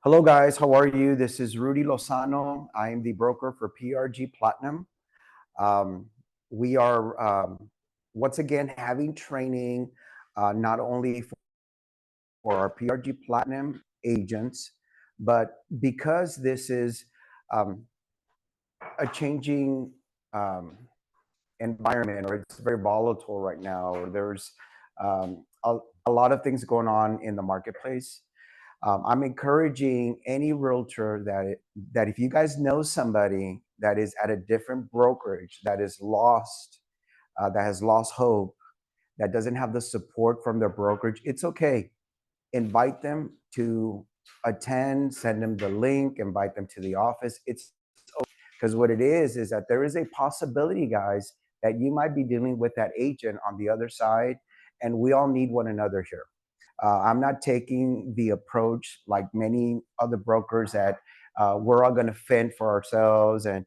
Hello, guys. How are you? This is Rudy Lozano. I am the broker for PRG Platinum. Um, we are once again having training not only for our PRG Platinum agents, but because this is um, a changing um, environment, or it's very volatile right now, or there's a lot of things going on in the marketplace. I'm encouraging any realtor that if you guys know somebody that is at a different brokerage that is lost, that has lost hope, that doesn't have the support from their brokerage, it's okay. Invite them to attend, send them the link, invite them to the office. It's because what it is that there is a possibility, guys, that you might be dealing with that agent on the other side, and we all need one another here. I'm not taking the approach like many other brokers that we're all going to fend for ourselves and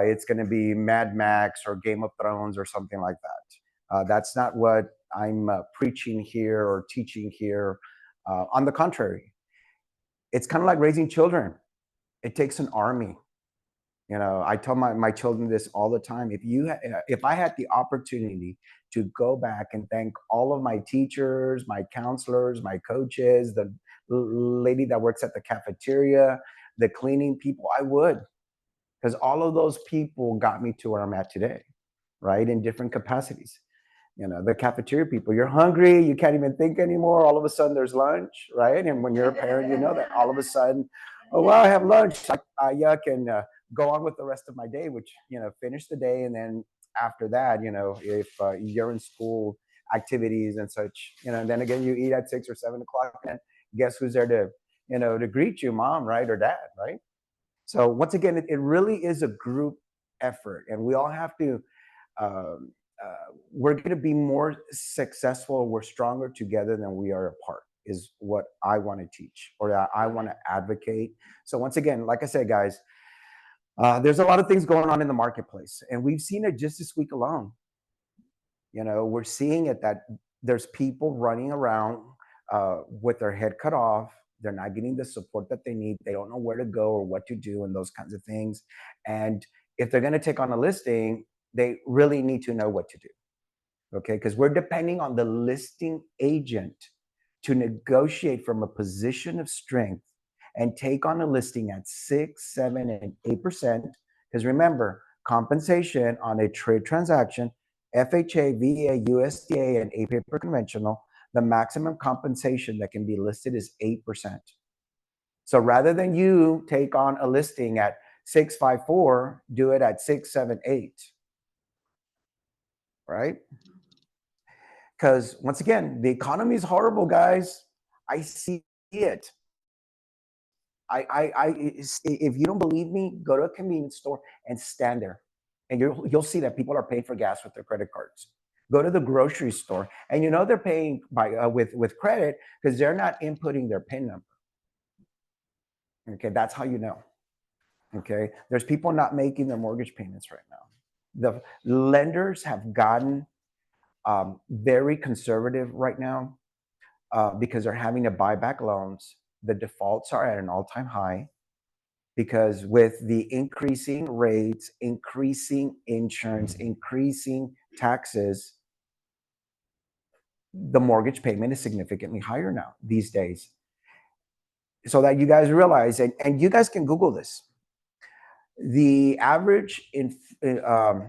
it's going to be Mad Max or Game of Thrones or something like that. That's not what I'm preaching here or teaching here. On the contrary, it's kind of like raising children. It takes an army. You know, I tell my children this all the time. If I had the opportunity to go back and thank all of my teachers, my counselors, my coaches, the lady that works at the cafeteria, the cleaning people, I would, because all of those people got me to where I'm at today, right? In different capacities. You know, the cafeteria people, you're hungry, you can't even think anymore. All of a sudden there's lunch, right? And when you're a parent, you know that all of a sudden, oh, well, I have lunch. I can go on with the rest of my day, which, finish the day. And then after that, if you're in school activities and such, and then again, you eat at 6 or 7 o'clock, and guess who's there to greet you, mom, right? Or dad, right? So once again, it really is a group effort, and we all have to, um, we're going to be more successful. We're stronger together than we are apart, is what I want to teach, or that I want to advocate. So once again, like I said, guys, there's a lot of things going on in the marketplace, and we've seen it just this week alone. We're seeing it that there's people running around with their head cut off. They're not getting the support that they need. They don't know where to go or what to do and those kinds of things. And if they're going to take on a listing, they really need to know what to do. Okay, because we're depending on the listing agent to negotiate from a position of strength and take on a listing at 6, 7, and 8%. Because remember, compensation on a trade transaction, FHA, VA, USDA, and A-paper conventional, the maximum compensation that can be listed is 8%. So rather than you take on a listing at 654, do it at 6, 7, 8. Right? Because once again, the economy is horrible, guys. I see it. If you don't believe me, go to a convenience store and stand there, and you'll see that people are paying for gas with their credit cards. Go to the grocery store, and they're paying by with credit because they're not inputting their PIN number. Okay, that's how you know. Okay, there's people not making their mortgage payments right now. The lenders have gotten very conservative right now because they're having to buy back loans. The defaults are at an all-time high because with the increasing rates, increasing insurance, increasing taxes, the mortgage payment is significantly higher now these days. So that you guys realize, and you guys can Google this, the average amount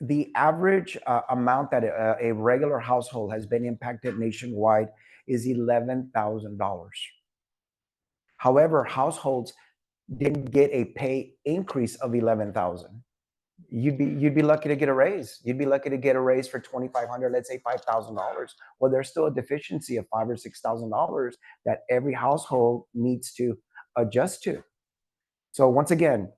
that a regular household has been impacted nationwide is $11,000. However, households didn't get a pay increase of $11,000. You'd be lucky to get a raise. You'd be lucky to get a raise for $2,500, let's say $5,000. Well, there's still a deficiency of $5,000 or $6,000 that every household needs to adjust to. So once again,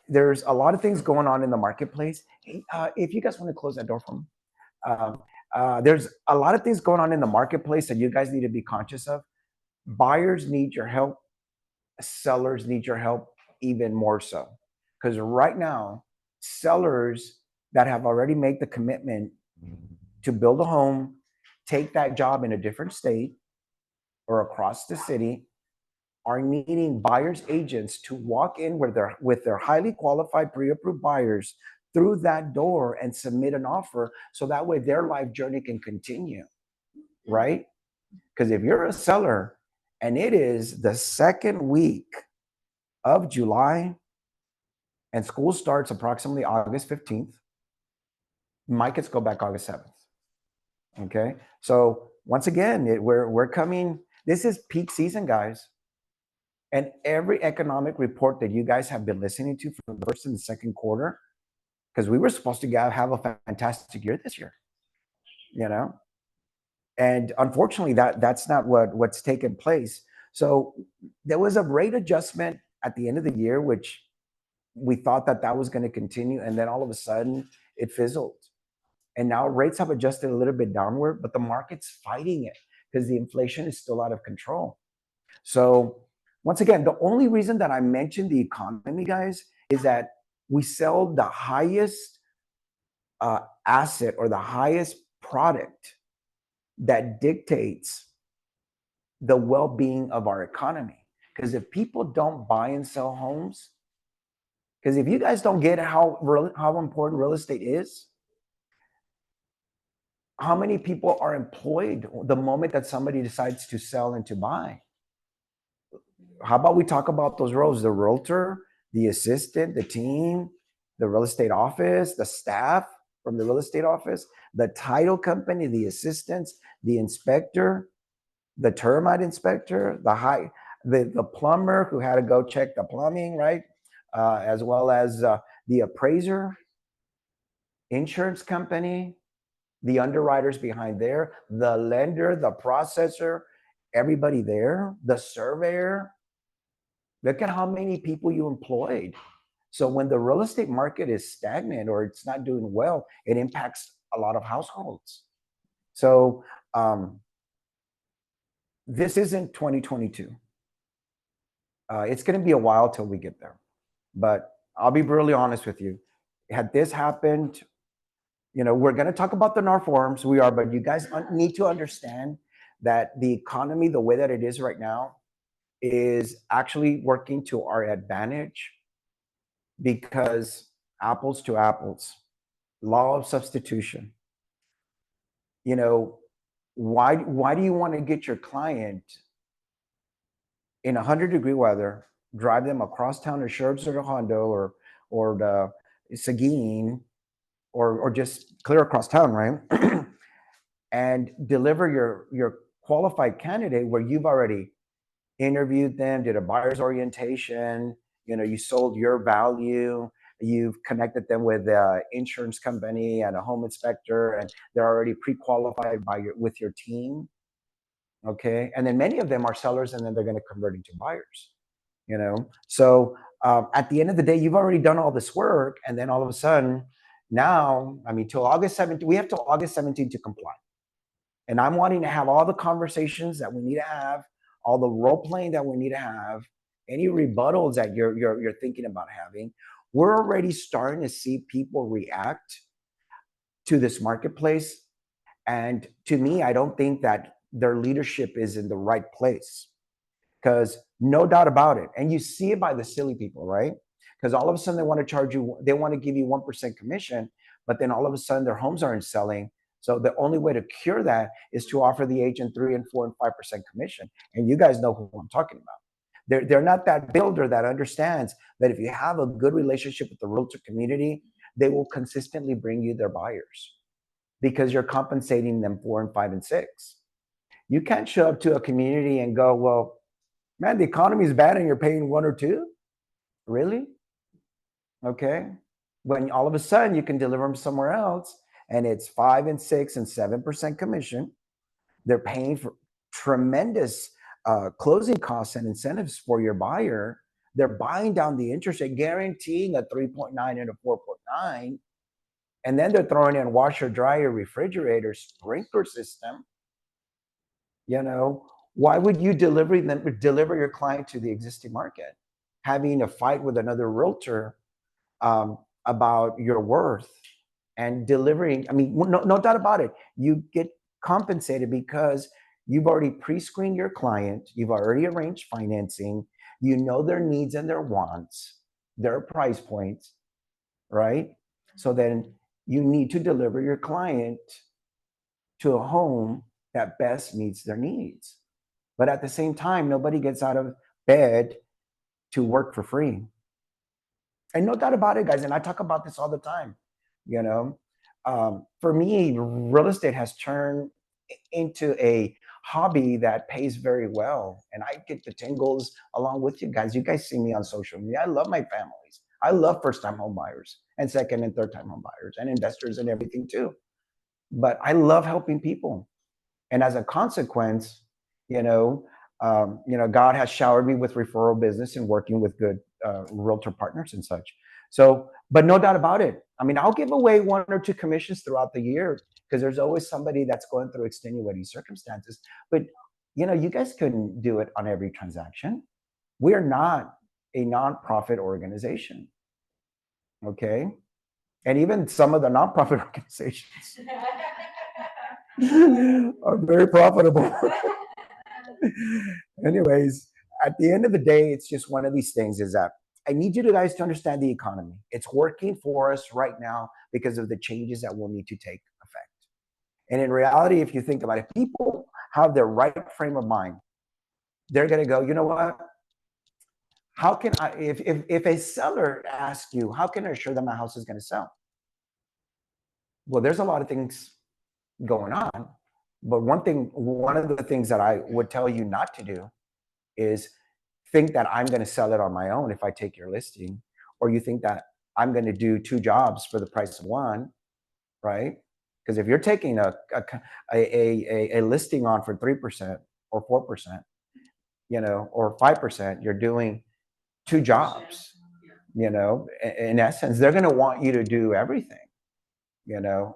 there's a lot of things going on in the marketplace. Hey, if you guys want to close that door for me. There's a lot of things going on in the marketplace that you guys need to be conscious of. Buyers need your help. Sellers need your help even more so. Because right now, sellers that have already made the commitment to build a home, take that job in a different state, or across the city are needing buyers agents to walk in with their highly qualified pre-approved buyers through that door and submit an offer, so that way their life journey can continue, right? Because if you're a seller and it is the second week of July and school starts approximately August 15th, markets go back August 7th. Okay, so once again, we're coming. This is peak season, guys. And every economic report that you guys have been listening to from the first and the second quarter, because we were supposed to have a fantastic year this year, you know, and unfortunately that's not what's taken place. So there was a rate adjustment at the end of the year, which we thought that was going to continue, and then all of a sudden it fizzled, and now rates have adjusted a little bit downward, but the market's fighting it because the inflation is still out of control. So once again, the only reason that I mentioned the economy, guys, is that we sell the highest asset or the highest product that dictates the well-being of our economy. Because if people don't buy and sell homes, because if you guys don't get how important real estate is, how many people are employed the moment that somebody decides to sell and to buy? How about we talk about those roles: the realtor, the assistant, the team, the real estate office, the staff from the real estate office, the title company, the assistants, the inspector, the termite inspector, the plumber who had to go check the plumbing, right? As well as the appraiser, insurance company, the underwriters behind there, the lender, the processor, everybody there, the surveyor. Look at how many people you employed. So when the real estate market is stagnant or it's not doing well, it impacts a lot of households. So this isn't 2022. It's going to be a while till we get there. But I'll be brutally honest with you. Had this happened, we're going to talk about the NAR forums. We are, but you guys need to understand that the economy, the way that it is right now, is actually working to our advantage, because apples to apples, law of substitution. Why do you want to get your client in 100-degree weather, drive them across town to Sherbrooke or Hondo or the Seguin, or just clear across town, right? And deliver your qualified candidate where you've already interviewed them, did a buyer's orientation, you sold your value, you've connected them with an insurance company and a home inspector, and they're already pre-qualified with your team. Okay, and then many of them are sellers, and then they're going to convert into buyers. So at the end of the day, you've already done all this work, and then all of a sudden, now, till August 17th, we have till August 17th to comply. And I'm wanting to have all the conversations that we need to have, all the role playing that we need to have, any rebuttals that you're thinking about having. We're already starting to see people react to this marketplace. And to me, I don't think that their leadership is in the right place, because no doubt about it. And you see it by the silly people, right? Because all of a sudden they want to give you 1% commission, but then all of a sudden their homes aren't selling. So the only way to cure that is to offer the agent 3 and 4 and 5% commission. And you guys know who I'm talking about. They're not that builder that understands that if you have a good relationship with the realtor community, they will consistently bring you their buyers, because you're compensating them 4 and 5 and 6. You can't show up to a community and go, well, man, the economy is bad and you're paying 1 or 2. Really? Okay. When all of a sudden you can deliver them somewhere else, and it's 5 and 6 and 7% commission. They're paying for tremendous closing costs and incentives for your buyer. They're buying down the interest rate, guaranteeing a 3.9 and a 4.9. And then they're throwing in washer, dryer, refrigerator, sprinkler system. Why would you deliver your client to the existing market, having a fight with another realtor about your worth and delivering? No doubt about it. You get compensated because You've already pre-screened your client. You've already arranged financing. You know their needs and their wants, their price points, right? So then you need to deliver your client to a home that best meets their needs. But at the same time, nobody gets out of bed to work for free. And no doubt about it, guys. And I talk about this all the time. You know, for me, real estate has turned into a hobby that pays very well. And I get the tingles along with you guys. You guys see me on social media. I love my families. I love first time home buyers and second and third time home buyers and investors and everything too. But I love helping people. And as a consequence, God has showered me with referral business and working with good realtor partners and such. So, but no doubt about it. I mean, I'll give away one or two commissions throughout the year because there's always somebody that's going through extenuating circumstances. But you guys couldn't do it on every transaction. We are not a nonprofit organization, okay? And even some of the nonprofit organizations are very profitable. Anyways, at the end of the day, it's just one of these things is that I need you guys to understand the economy. It's working for us right now because of the changes that will need to take effect. And in reality, if you think about it, people have their right frame of mind. They're going to go, you know what? How can I, if a seller asks you, how can I assure that my house is going to sell? Well, there's a lot of things going on. But one of the things that I would tell you not to do is think that I'm going to sell it on my own if I take your listing, or you think that I'm going to do two jobs for the price of one, right? Because if you're taking a listing on for 3% or 4%, or 5%, you're doing two jobs. In essence, they're going to want you to do everything.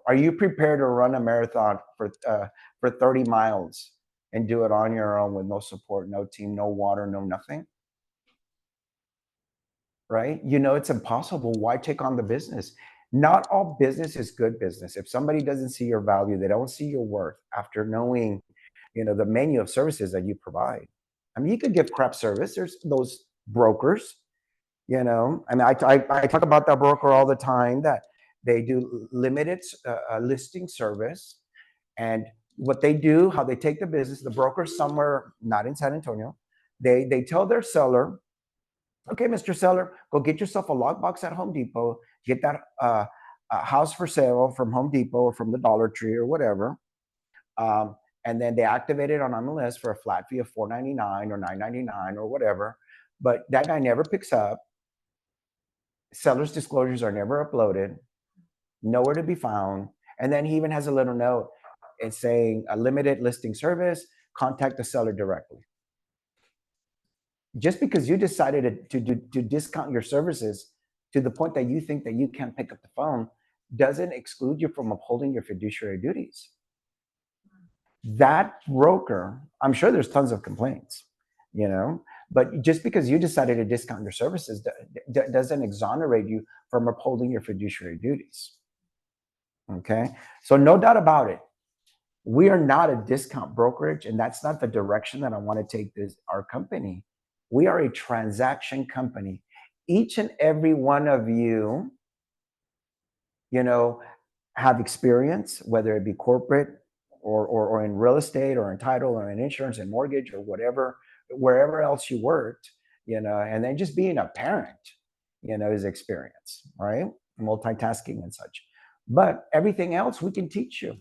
Are you prepared to run a marathon for 30 miles and do it on your own with no support, no team, no water, no nothing? Right? It's impossible. Why take on the business? Not all business is good business. If somebody doesn't see your value, they don't see your worth after knowing, the menu of services that you provide. I mean, you could give crap service. There's those brokers, I mean, I talk about that broker all the time that they do limited listing service. And what they do, how they take the business, the broker somewhere, not in San Antonio, they tell their seller, okay, Mr. Seller, go get yourself a lockbox at Home Depot, get that house for sale from Home Depot or from the Dollar Tree or whatever. And then they activate it on MLS for a flat fee of $4.99 or $9.99 or whatever. But that guy never picks up. Seller's disclosures are never uploaded, nowhere to be found. And then he even has a little note. It's saying a limited listing service, contact the seller directly. Just because you decided to discount your services to the point that you think that you can't pick up the phone doesn't exclude you from upholding your fiduciary duties. That broker, I'm sure there's tons of complaints, but just because you decided to discount your services doesn't exonerate you from upholding your fiduciary duties. Okay, so no doubt about it, we are not a discount brokerage, and that's not the direction that I want to take our company. We are a transaction company. Each and every one of you, have experience, whether it be corporate or in real estate or in title or in insurance and mortgage or whatever, wherever else you worked, and then just being a parent, is experience, right? Multitasking and such. But everything else we can teach you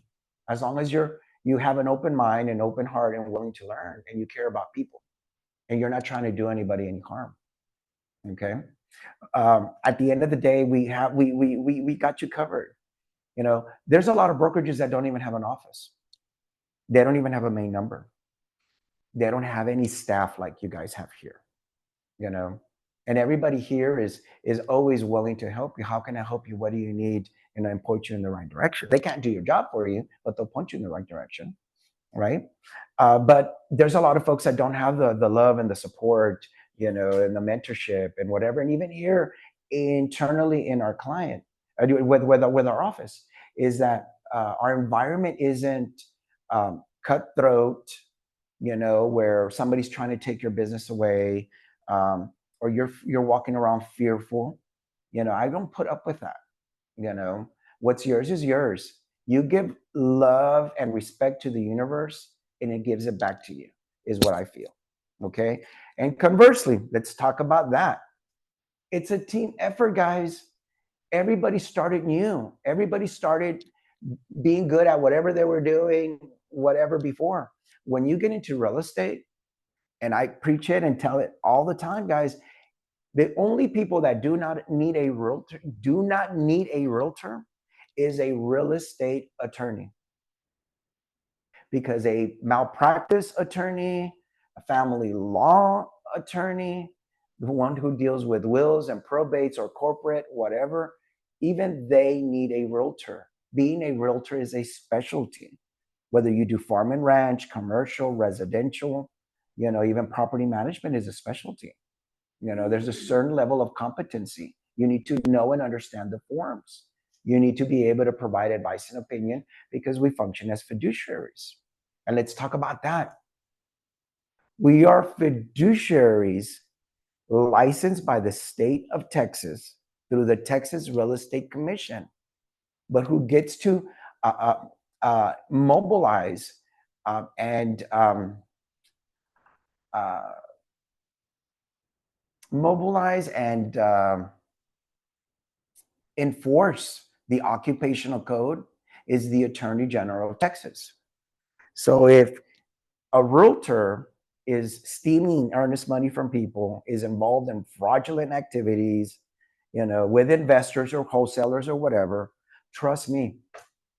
as long as you have an open mind and open heart and willing to learn and you care about people and you're not trying to do anybody any harm. Okay. At the end of the day, we got you covered. There's a lot of brokerages that don't even have an office. They don't even have a main number. They don't have any staff like you guys have here, and everybody here is always willing to help you. How can I help you? What do you need? And point you in the right direction. They can't do your job for you, but they'll point you in the right direction, right? But there's a lot of folks that don't have the love and the support, and the mentorship and whatever. And even here internally in our client, with our office, is that our environment isn't cutthroat where somebody's trying to take your business away, or you're walking around fearful. I don't put up with that. What's yours is yours. You give love and respect to the universe, and it gives it back to you, is what I feel. Okay. And conversely, let's talk about that. It's a team effort, guys. Everybody started new. Everybody started being good at whatever they were doing, whatever before. When you get into real estate, and I preach it and tell it all the time, guys, the only people that do not need a realtor is a real estate attorney. Because a malpractice attorney, a family law attorney, the one who deals with wills and probates or corporate, whatever, even they need a realtor. Being a realtor is a specialty. Whether you do farm and ranch, commercial, residential, even property management is a specialty. There's a certain level of competency. You need to know and understand the forms. You need to be able to provide advice and opinion because we function as fiduciaries. And let's talk about that. We are fiduciaries licensed by the state of Texas through the Texas Real Estate Commission. But who gets to mobilize and enforce the occupational code is the Attorney General of Texas. So if a realtor is stealing earnest money from people, is involved in fraudulent activities, with investors or wholesalers or whatever, trust me,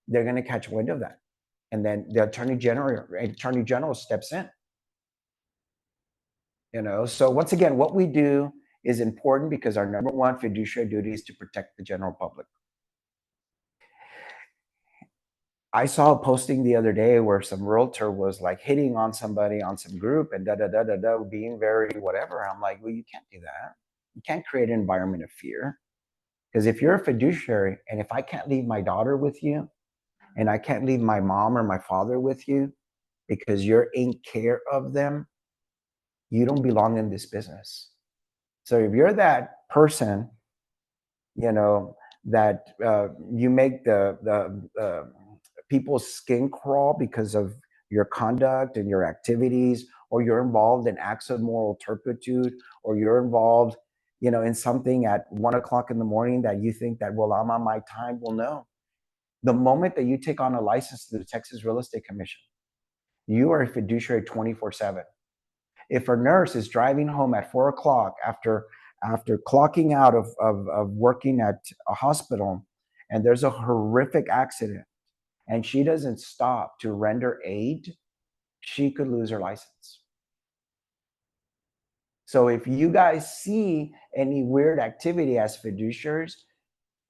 they're going to catch wind of that. And then the Attorney General steps in. So once again, what we do is important because our number one fiduciary duty is to protect the general public. I saw a posting the other day where some realtor was like hitting on somebody on some group and being very whatever. I'm like, well, you can't do that. You can't create an environment of fear. Because if you're a fiduciary and if I can't leave my daughter with you and I can't leave my mom or my father with you because you're in care of them, you don't belong in this business. So if you're that person, that you make the people's skin crawl because of your conduct and your activities, or you're involved in acts of moral turpitude, or you're involved, in something at 1 o'clock in the morning that you think that, well, I'm on my time. Well, no. The moment that you take on a license to the Texas Real Estate Commission, you are a fiduciary 24/7. If a nurse is driving home at 4 o'clock after clocking out of working at a hospital and there's a horrific accident and she doesn't stop to render aid, she could lose her license. So if you guys see any weird activity as fiduciaries,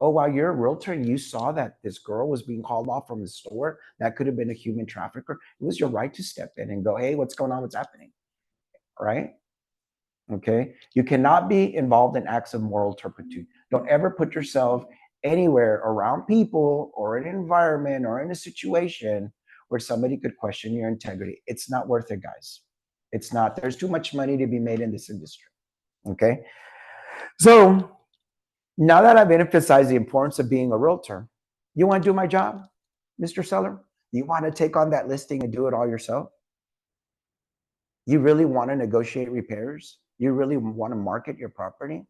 oh, wow, you're a realtor and you saw that this girl was being called off from the store, that could have been a human trafficker. It was your right to step in and go, hey, what's going on? What's happening? Right? Okay. You cannot be involved in acts of moral turpitude. Don't ever put yourself anywhere around people or an environment or in a situation where somebody could question your integrity. It's not worth it, guys. It's not. There's too much money to be made in this industry. Okay. So now that I've emphasized the importance of being a realtor, you want to do my job, Mr. Seller? You want to take on that listing and do it all yourself? You really want to negotiate repairs? You really want to market your property?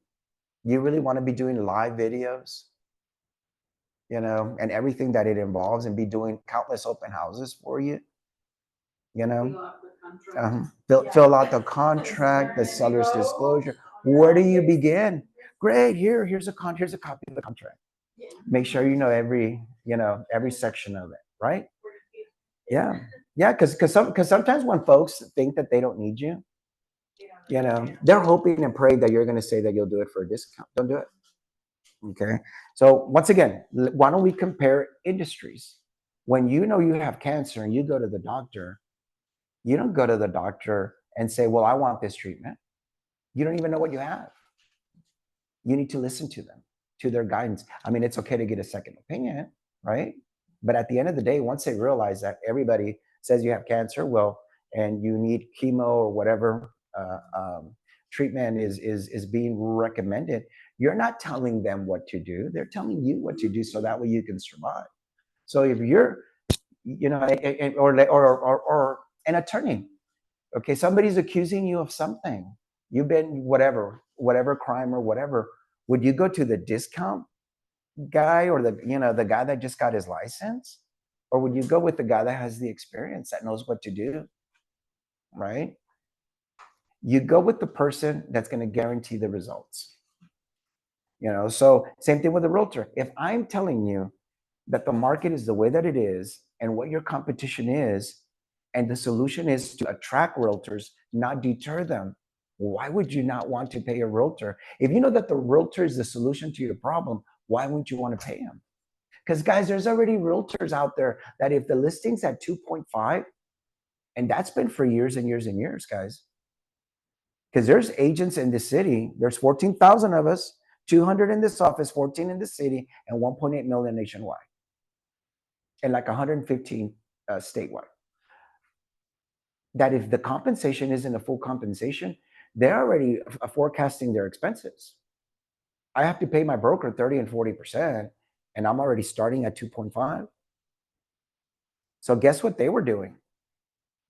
You really want to be doing live videos, and everything that it involves, and be doing countless open houses for you, fill out the contract, the seller's disclosure. Where do you begin? Great. Here's a copy of the contract. Make sure you know every section of it, right? Yeah. Because sometimes when folks think that they don't need you, they're hoping and praying that you're going to say that you'll do it for a discount. Don't do it. Okay. So once again, why don't we compare industries? When you know you have cancer and you go to the doctor, you don't go to the doctor and say, well, I want this treatment. You don't even know what you have. You need to listen to them, to their guidance. I mean, it's okay to get a second opinion, right? But at the end of the day, once they realize that everybody says you have cancer, well, and you need chemo or whatever treatment is being recommended, you're not telling them what to do. They're telling you what to do so that way you can survive. So if you're, or an attorney, okay, somebody's accusing you of something, you've been whatever crime or whatever, would you go to the discount guy or the guy that just got his license, or would you go with the guy that has the experience, that knows what to do, right? You go with the person that's going to guarantee the results. So same thing with a realtor. If I'm telling you that the market is the way that it is and what your competition is, and the solution is to attract realtors, not deter them, why would you not want to pay a realtor? If you know that the realtor is the solution to your problem, why wouldn't you want to pay him? Because guys, there's already realtors out there that if the listing's at 2.5, and that's been for years and years and years, guys, because there's agents in the city, there's 14,000 of us, 200 in this office, 14 in the city, and 1.8 million nationwide, and like 115 statewide. That if the compensation isn't a full compensation, they're already forecasting their expenses. I have to pay my broker 30 and 40%, and I'm already starting at 2.5. So guess what they were doing?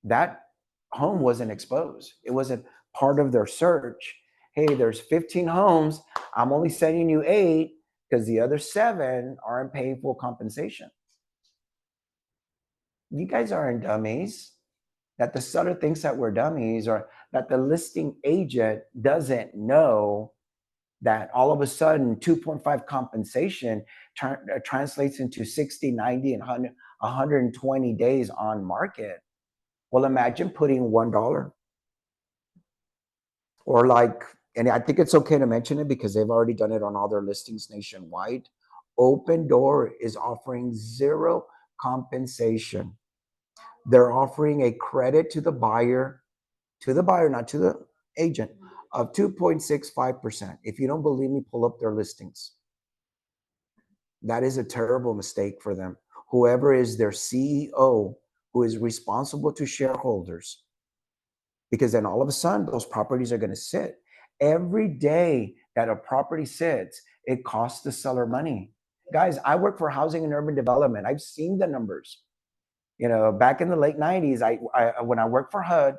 That home wasn't exposed. It wasn't part of their search. Hey, there's 15 homes. I'm only sending you 8 because the other 7 aren't paying full compensation. You guys aren't dummies. That the seller thinks that we're dummies, or that the listing agent doesn't know that all of a sudden 2.5 compensation translates into 60, 90, and 120 days on market. Well, imagine putting $1 or and I think it's okay to mention it because they've already done it on all their listings nationwide. Open Door is offering 0 compensation. They're offering a credit to the buyer, not to the agent, of 2.65%. If you don't believe me, pull up their listings. That is a terrible mistake for them. Whoever is their CEO, who is responsible to shareholders, because then all of a sudden those properties are going to sit. Every day that a property sits, it costs the seller money. Guys, I work for housing and urban development. I've seen the numbers. Back in the late 90s, when I worked for HUD,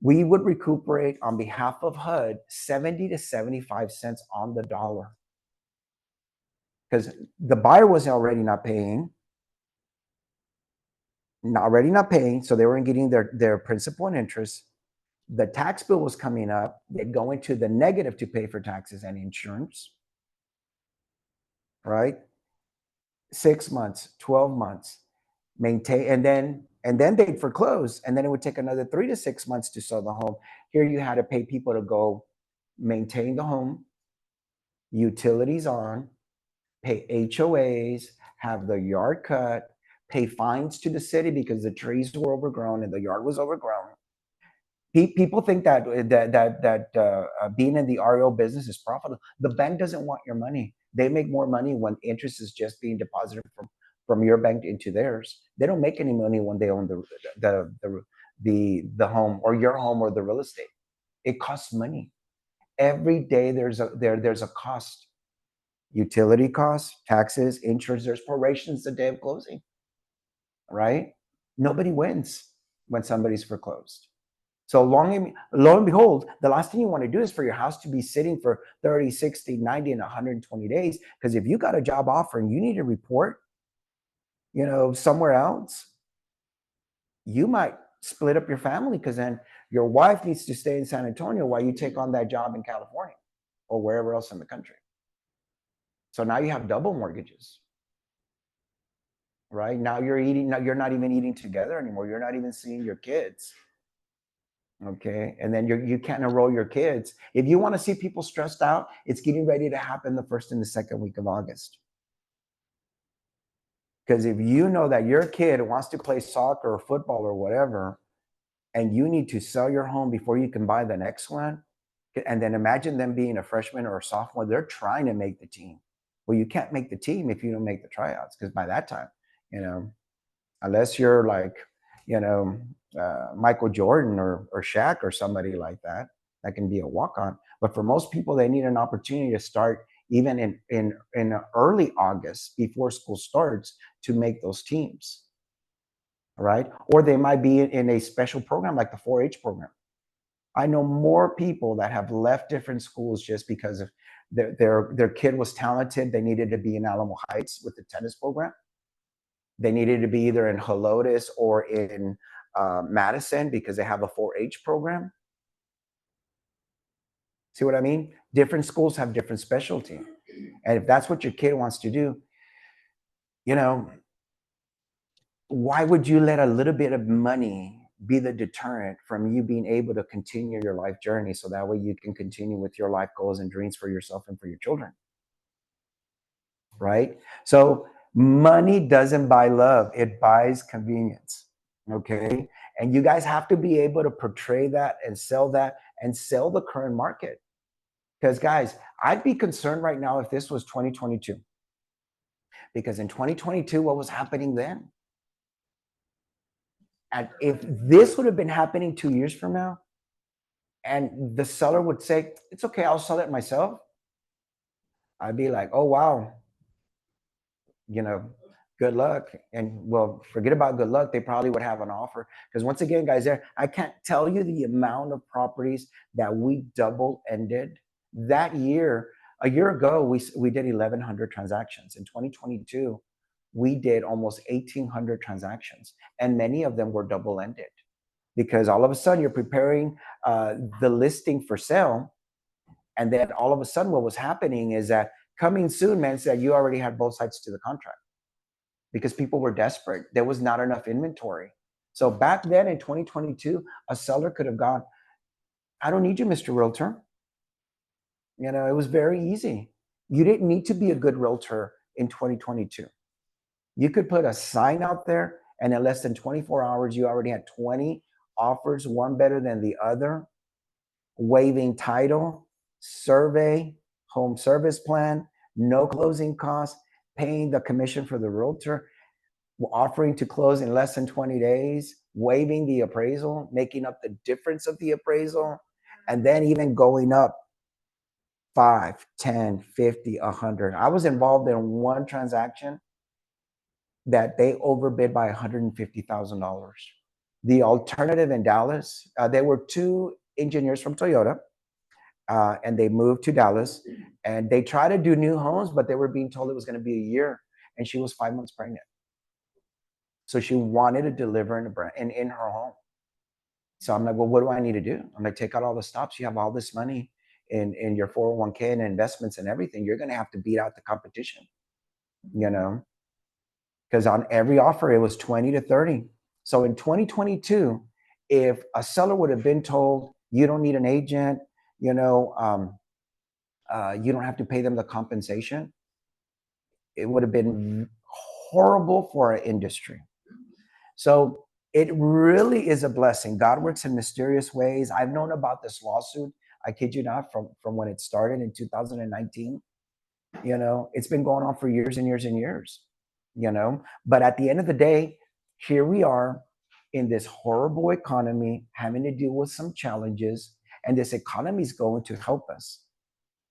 we would recuperate on behalf of HUD 70 to 75 cents on the dollar, because the buyer was already not paying, so they weren't getting their principal and interest. The tax bill was coming up. They'd go into the negative to pay for taxes and insurance, right? 6 months, 12 months, maintain, and then they'd foreclose, and then it would take another 3 to 6 months to sell the home. Here you had to pay people to go maintain the home, utilities on, pay HOAs, have the yard cut, pay fines to the city because the trees were overgrown and the yard was overgrown. People think that being in the REO business is profitable. The bank doesn't want your money. They make more money when interest is just being deposited from your bank into theirs. They don't make any money when they own the home, or your home, or the real estate. It costs money. Every day there's a cost. Utility costs, taxes, insurance. There's prorations the day of closing, right? Nobody wins when somebody's foreclosed. So lo and behold, the last thing you want to do is for your house to be sitting for 30, 60, 90, and 120 days. Because if you got a job offer and you need to report, somewhere else, you might split up your family, because then your wife needs to stay in San Antonio while you take on that job in California or wherever else in the country. So now you have double mortgages, right? Now you're not even eating together anymore. You're not even seeing your kids. Okay. And then you can't enroll your kids. If you want to see people stressed out, it's getting ready to happen the 1st and the 2nd week of August. Because if you know that your kid wants to play soccer or football or whatever, and you need to sell your home before you can buy the next one, and then imagine them being a freshman or a sophomore, they're trying to make the team. Well, you can't make the team if you don't make the tryouts, because by that time, unless you're like, Michael Jordan or Shaq or somebody like that that can be a walk-on. But for most people, they need an opportunity to start even in early August before school starts to make those teams, right? Or they might be in a special program like the 4-H program. I know more people that have left different schools just because of their kid was talented. They needed to be in Alamo Heights with the tennis program. They needed to be either in Helotes or in Madison because they have a 4-H program. See what I mean? Different schools have different specialty. And if that's what your kid wants to do, you know, why would you let a little bit of money be the deterrent from you being able to continue your life journey so that way you can continue with your life goals and dreams for yourself and for your children? Right? So money doesn't buy love, it buys convenience. Okay? And you guys have to be able to portray that and sell the current market. Because guys, I'd be concerned right now if this was 2022. Because in 2022, what was happening then? And if this would have been happening 2 years from now, and the seller would say, it's okay, I'll sell it myself, I'd be like, oh, wow, good luck. And well, forget about good luck. They probably would have an offer. Because once again, guys, I can't tell you the amount of properties that we double-ended that year. A year ago, we did 1,100 transactions. In 2022, we did almost 1,800 transactions. And many of them were double-ended. Because all of a sudden, you're preparing the listing for sale. And then all of a sudden, what was happening is that coming soon meant that you already had both sides to the contract. Because people were desperate. There was not enough inventory. So back then in 2022, a seller could have gone, I don't need you, Mr. Realtor. It was very easy. You didn't need to be a good realtor in 2022. You could put a sign out there, and in less than 24 hours, you already had 20 offers, one better than the other, waiving title, survey, home service plan, no closing costs, paying the commission for the realtor, offering to close in less than 20 days, waiving the appraisal, making up the difference of the appraisal, and then even going up 5, 10, 50, 100. I was involved in one transaction that they overbid by $150,000. The alternative in Dallas, there were 2 engineers from Toyota, and they moved to Dallas, and they tried to do new homes, but they were being told it was going to be a year, and she was 5 months pregnant. So she wanted to deliver in her home. So I'm like, well, what do I need to do? I'm like, take out all the stops. You have all this money in your 401k and investments and everything. You're going to have to beat out the competition, because on every offer, it was 20 to 30. So in 2022, if a seller would have been told, you don't need an agent, you don't have to pay them the compensation, it would have been horrible for our industry. So it really is a blessing. God works in mysterious ways. I've known about this lawsuit, I kid you not, from when it started in 2019. It's been going on for years and years and years, But at the end of the day, here we are in this horrible economy, having to deal with some challenges, and this economy is going to help us.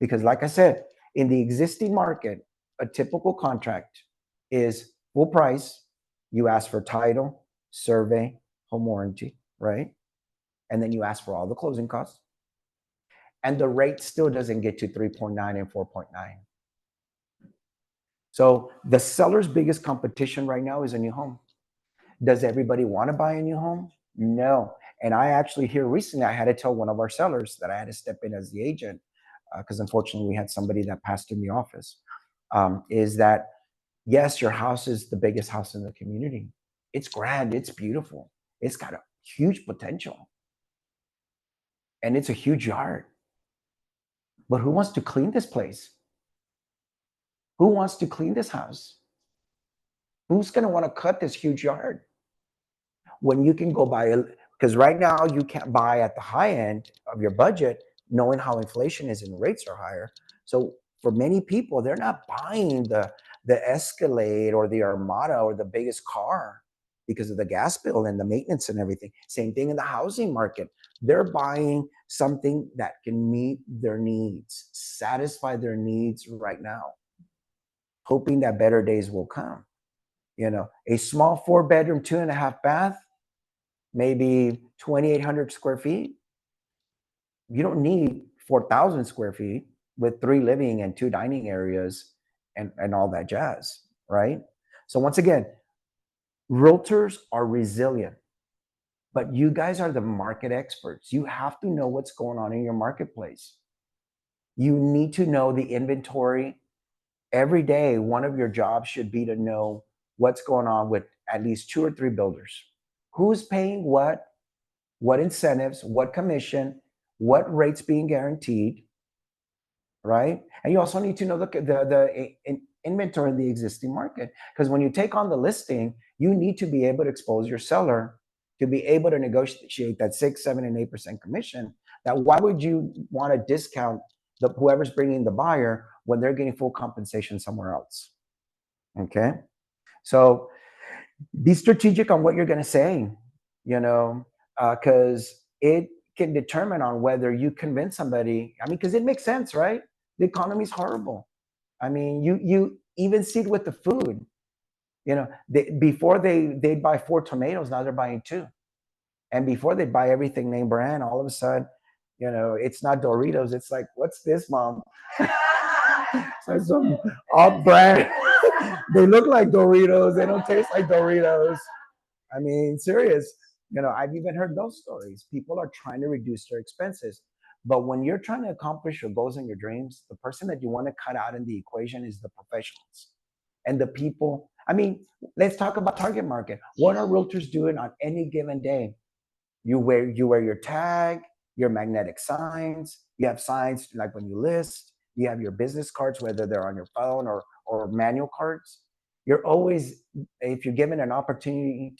Because like I said, in the existing market, a typical contract is full price. You ask for title, survey, home warranty, right? And then you ask for all the closing costs. And the rate still doesn't get to 3.9 and 4.9. So the seller's biggest competition right now is a new home. Does everybody want to buy a new home? No. And I actually here recently, I had to tell one of our sellers that I had to step in as the agent, because unfortunately we had somebody that passed in the office, is that, yes, your house is the biggest house in the community. It's grand, it's beautiful. It's got a huge potential. And it's a huge yard. But who wants to clean this place? Who wants to clean this house? Who's going to want to cut this huge yard? When you can go buy, because right now you can't buy at the high end of your budget, knowing how inflation is and rates are higher. So for many people, they're not buying the Escalade or the Armada or the biggest car, because of the gas bill and the maintenance and everything. Same thing in the housing market. They're buying something that can meet their needs, satisfy their needs right now, hoping that better days will come. You know, a small 4-bedroom, 2.5 bath, maybe 2,800 square feet. You don't need 4,000 square feet with 3 living and 2 dining areas and all that jazz, right? So once again, realtors are resilient, but you guys are the market experts. You have to know what's going on in your marketplace. You need to know the inventory. Every day, one of your jobs should be to know what's going on with at least 2 or 3 builders. Who's paying what incentives, what commission, what rates being guaranteed, right? And you also need to know the inventory in the existing market, because when you take on the listing, you need to be able to expose your seller to be able to negotiate that 6, 7, and 8% commission. Now, why would you want to discount whoever's bringing the buyer when they're getting full compensation somewhere else? Okay, so be strategic on what you're going to say, you know, because it can determine on whether you convince somebody. I mean, because it makes sense, right? The economy is horrible. I mean, you even see it with the food. You know, before they'd buy 4 tomatoes, now they're buying 2. And before they'd buy everything name brand, all of a sudden, you know, it's not Doritos. It's like, what's this, Mom? It's like some off brand. They look like Doritos. They don't taste like Doritos. I mean, serious. You know, I've even heard those stories. People are trying to reduce their expenses. But when you're trying to accomplish your goals and your dreams, the person that you want to cut out in the equation is the professionals and the people. I mean, let's talk about target market. What are realtors doing on any given day? You wear your tag, your magnetic signs. You have signs like when you list. You have your business cards, whether they're on your phone or manual cards. You're always, if you're given an opportunity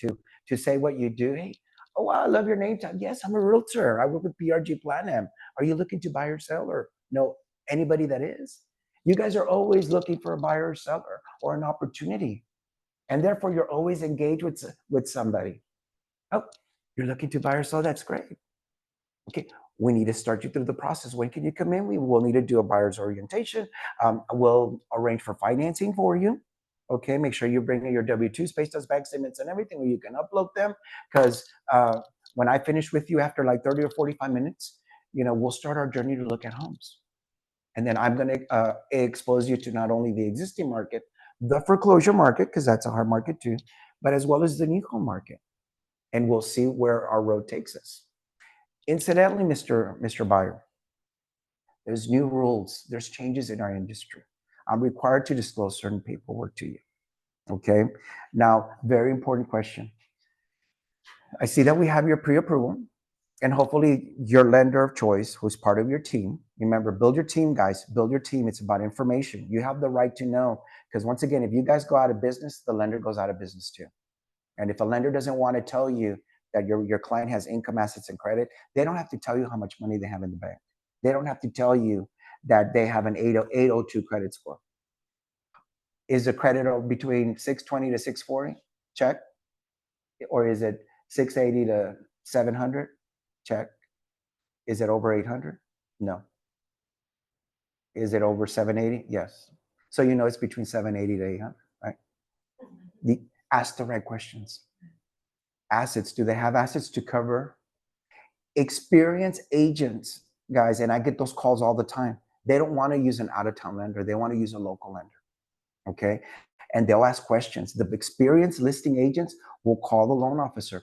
to say what you do, hey, oh wow, I love your name tag. Yes, I'm a realtor. I work with PRG Platinum. Are you looking to buy or sell, or no? Anybody that is? You guys are always looking for a buyer or seller or an opportunity, and therefore you're always engaged with somebody. Oh, you're looking to buy or sell? That's great. Okay, we need to start you through the process. When can you come in? We will need to do a buyer's orientation. We'll arrange for financing for you. Okay, make sure you bring in your W-2, space test, bank statements, and everything where you can upload them. Because when I finish with you after like 30 or 45 minutes, you know, we'll start our journey to look at homes. And then I'm going to expose you to not only the existing market, the foreclosure market, because that's a hard market too, but as well as the new home market. And we'll see where our road takes us. Incidentally, Mr. Buyer, there's new rules, there's changes in our industry. I'm required to disclose certain paperwork to you. Okay. Now, very important question. I see that we have your pre-approval, and hopefully your lender of choice, who's part of your team. Remember, build your team, guys. Build your team. It's about information. You have the right to know, because once again, if you guys go out of business, the lender goes out of business too. And if a lender doesn't want to tell you that your client has income, assets, and credit, they don't have to tell you how much money they have in the bank. They don't have to tell you that they have an 802 credit score. Is the credit between 620 to 640? Check. Or is it 680 to 700? Check. Is it over 800? No. Is it over 780? Yes. So you know it's between 780 to 800, right? Ask the right questions. Assets, do they have assets to cover? Experienced agents, guys, and I get those calls all the time. They don't want to use an out-of-town lender. They want to use a local lender, okay? And they'll ask questions. The experienced listing agents will call the loan officer.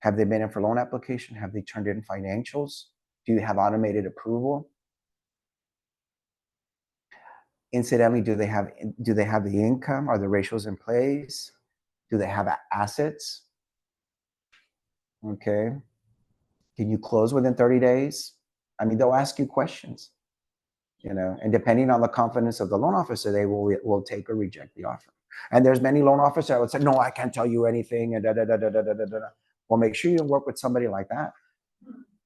Have they been in for loan application? Have they turned in financials? Do you have automated approval? Incidentally, do they have the income? Are the ratios in place? Do they have assets? Okay. Can you close within 30 days? I mean, they'll ask you questions, you know, and depending on the confidence of the loan officer, they will take or reject the offer. And there's many loan officers that would say, no, I can't tell you anything. And Well, make sure you work with somebody like that.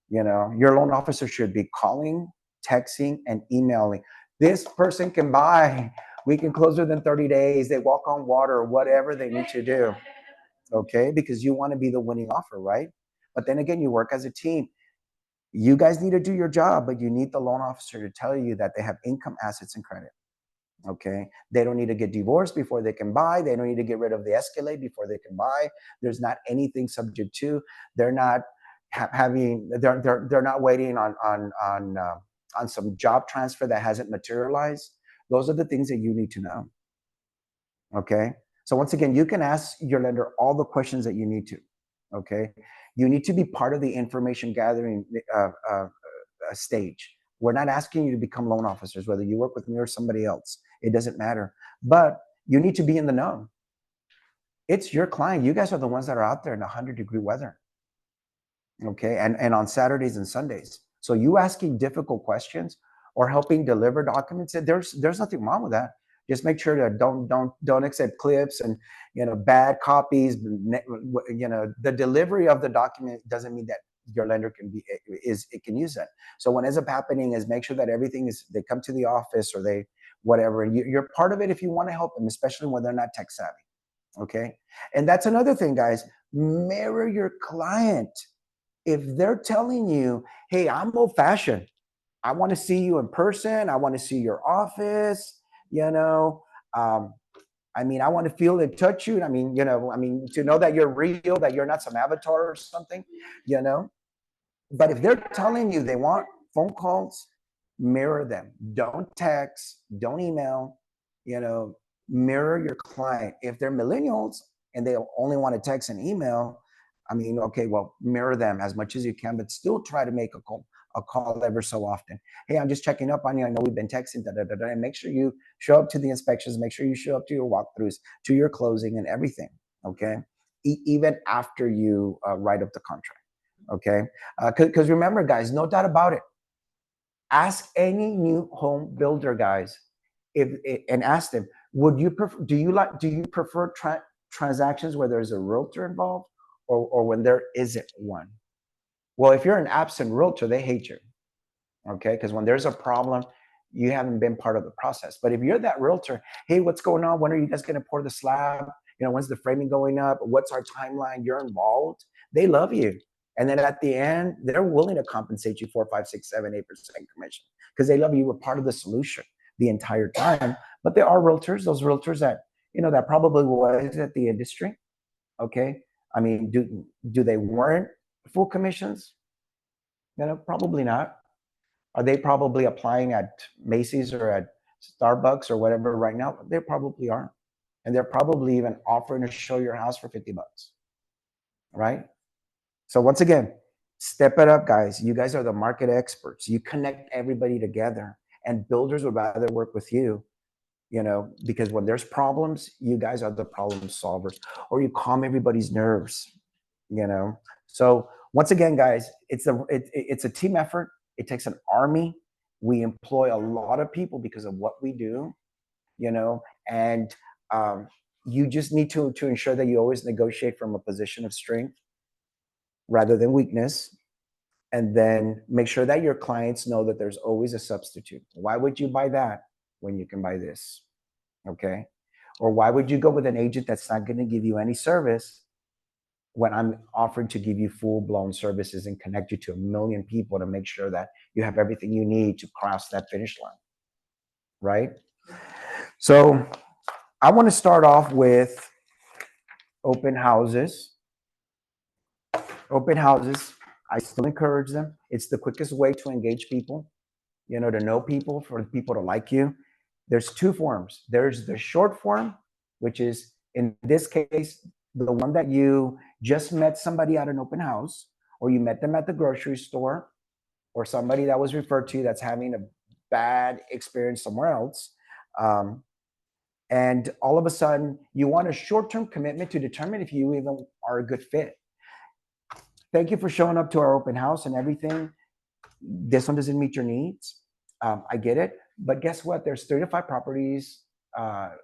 You know, your loan officer should be calling, texting, and emailing. This person can buy. We can close within 30 days. They walk on water, whatever they need to do. okay? Because you want to be the winning offer, right? But then again, you work as a team. You guys need to do your job, but you need the loan officer to tell you that they have income, assets, and credit. Okay, they don't need to get divorced before they can buy. They don't need to get rid of the Escalade before they can buy. There's not anything subject to. They're not having. They're not waiting on some job transfer that hasn't materialized. Those are the things that you need to know. Okay, so once again, you can ask your lender all the questions that you need to. Okay, you need to be part of the information gathering stage. We're not asking you to become loan officers, whether you work with me or somebody else. It doesn't matter. But you need to be in the know. It's your client. You guys are the ones that are out there in 100-degree weather. Okay. And on Saturdays and Sundays. So you asking difficult questions or helping deliver documents, there's nothing wrong with that. Just make sure that don't accept clips and bad copies. The delivery of the document doesn't mean that your lender can use that. So what ends up happening is make sure that everything is, they come to the office or they whatever, and you're part of it if you want to help them, especially when they're not tech savvy. Okay. And that's another thing, guys. Mirror your client. If they're telling you, hey, I'm old fashioned, I want to see you in person, I want to see your office, I mean, I want to feel and touch you. I mean, to know that you're real, that you're not some avatar or something, But if they're telling you they want phone calls, mirror them. Don't text, don't email, mirror your client. If they're millennials and they only want to text and email, I mean, okay, well, mirror them as much as you can, but still try to make a call ever so often. Hey, I'm just checking up on you. I know we've been texting, and make sure you show up to the inspections. Make sure you show up to your walkthroughs, to your closing, and everything. Okay, even after you write up the contract. Okay, because remember, guys, no doubt about it. Ask any new home builder, guys, and ask them, do you prefer transactions where there's a realtor involved or when there isn't one? Well, if you're an absent realtor, they hate you. Okay, because when there's a problem, you haven't been part of the process. But if you're that realtor, hey, what's going on? When are you guys going to pour the slab? When's the framing going up? What's our timeline? You're involved. They love you. And then at the end, they're willing to compensate you 4, 5, 6, 7, 8% commission because they love you. You were part of the solution the entire time. But there are realtors, those realtors that, that probably was at the industry. Okay. I mean, do they warrant full commissions? Probably not. Are they probably applying at Macy's or at Starbucks or whatever right now? They probably are. And they're probably even offering to show your house for $50, right? So once again, step it up, guys. You guys are the market experts. You connect everybody together, and builders would rather work with you, because when there's problems, you guys are the problem solvers, or you calm everybody's nerves, So once again, guys, it's a team effort. It takes an army. We employ a lot of people because of what we do, and you just need to ensure that you always negotiate from a position of strength rather than weakness. And then make sure that your clients know that there's always a substitute. Why would you buy that when you can buy this? Okay. Or why would you go with an agent that's not going to give you any service when I'm offering to give you full-blown services and connect you to 1 million people to make sure that you have everything you need to cross that finish line, right? So I want to start off with open houses. Open houses, I still encourage them. It's the quickest way to engage people, to know people, for people to like you. There's 2 forms. There's the short form, which is, in this case, the one that you just met somebody at an open house, or you met them at the grocery store, or somebody that was referred to you that's having a bad experience somewhere else. And all of a sudden, you want a short-term commitment to determine if you even are a good fit. Thank you for showing up to our open house and everything. This one doesn't meet your needs. I get it. But guess what? There's 3 to 5 properties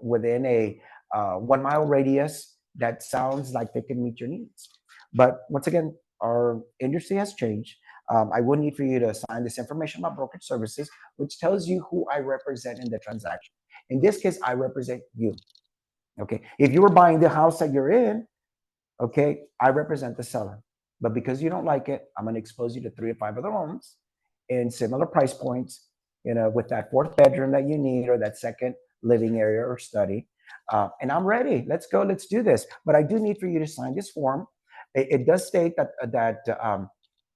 within a 1 mile radius that sounds like they can meet your needs. But once again, our industry has changed. I would need for you to sign this information about brokerage services, which tells you who I represent in the transaction. In this case, I represent you. Okay. If you were buying the house that you're in, Okay, I represent the seller. But because you don't like it, I'm going to expose you to 3 or 5 other homes in similar price points, with that 4th bedroom that you need or that 2nd living area or study. And I'm ready. Let's go. Let's do this. But I do need for you to sign this form. It does state that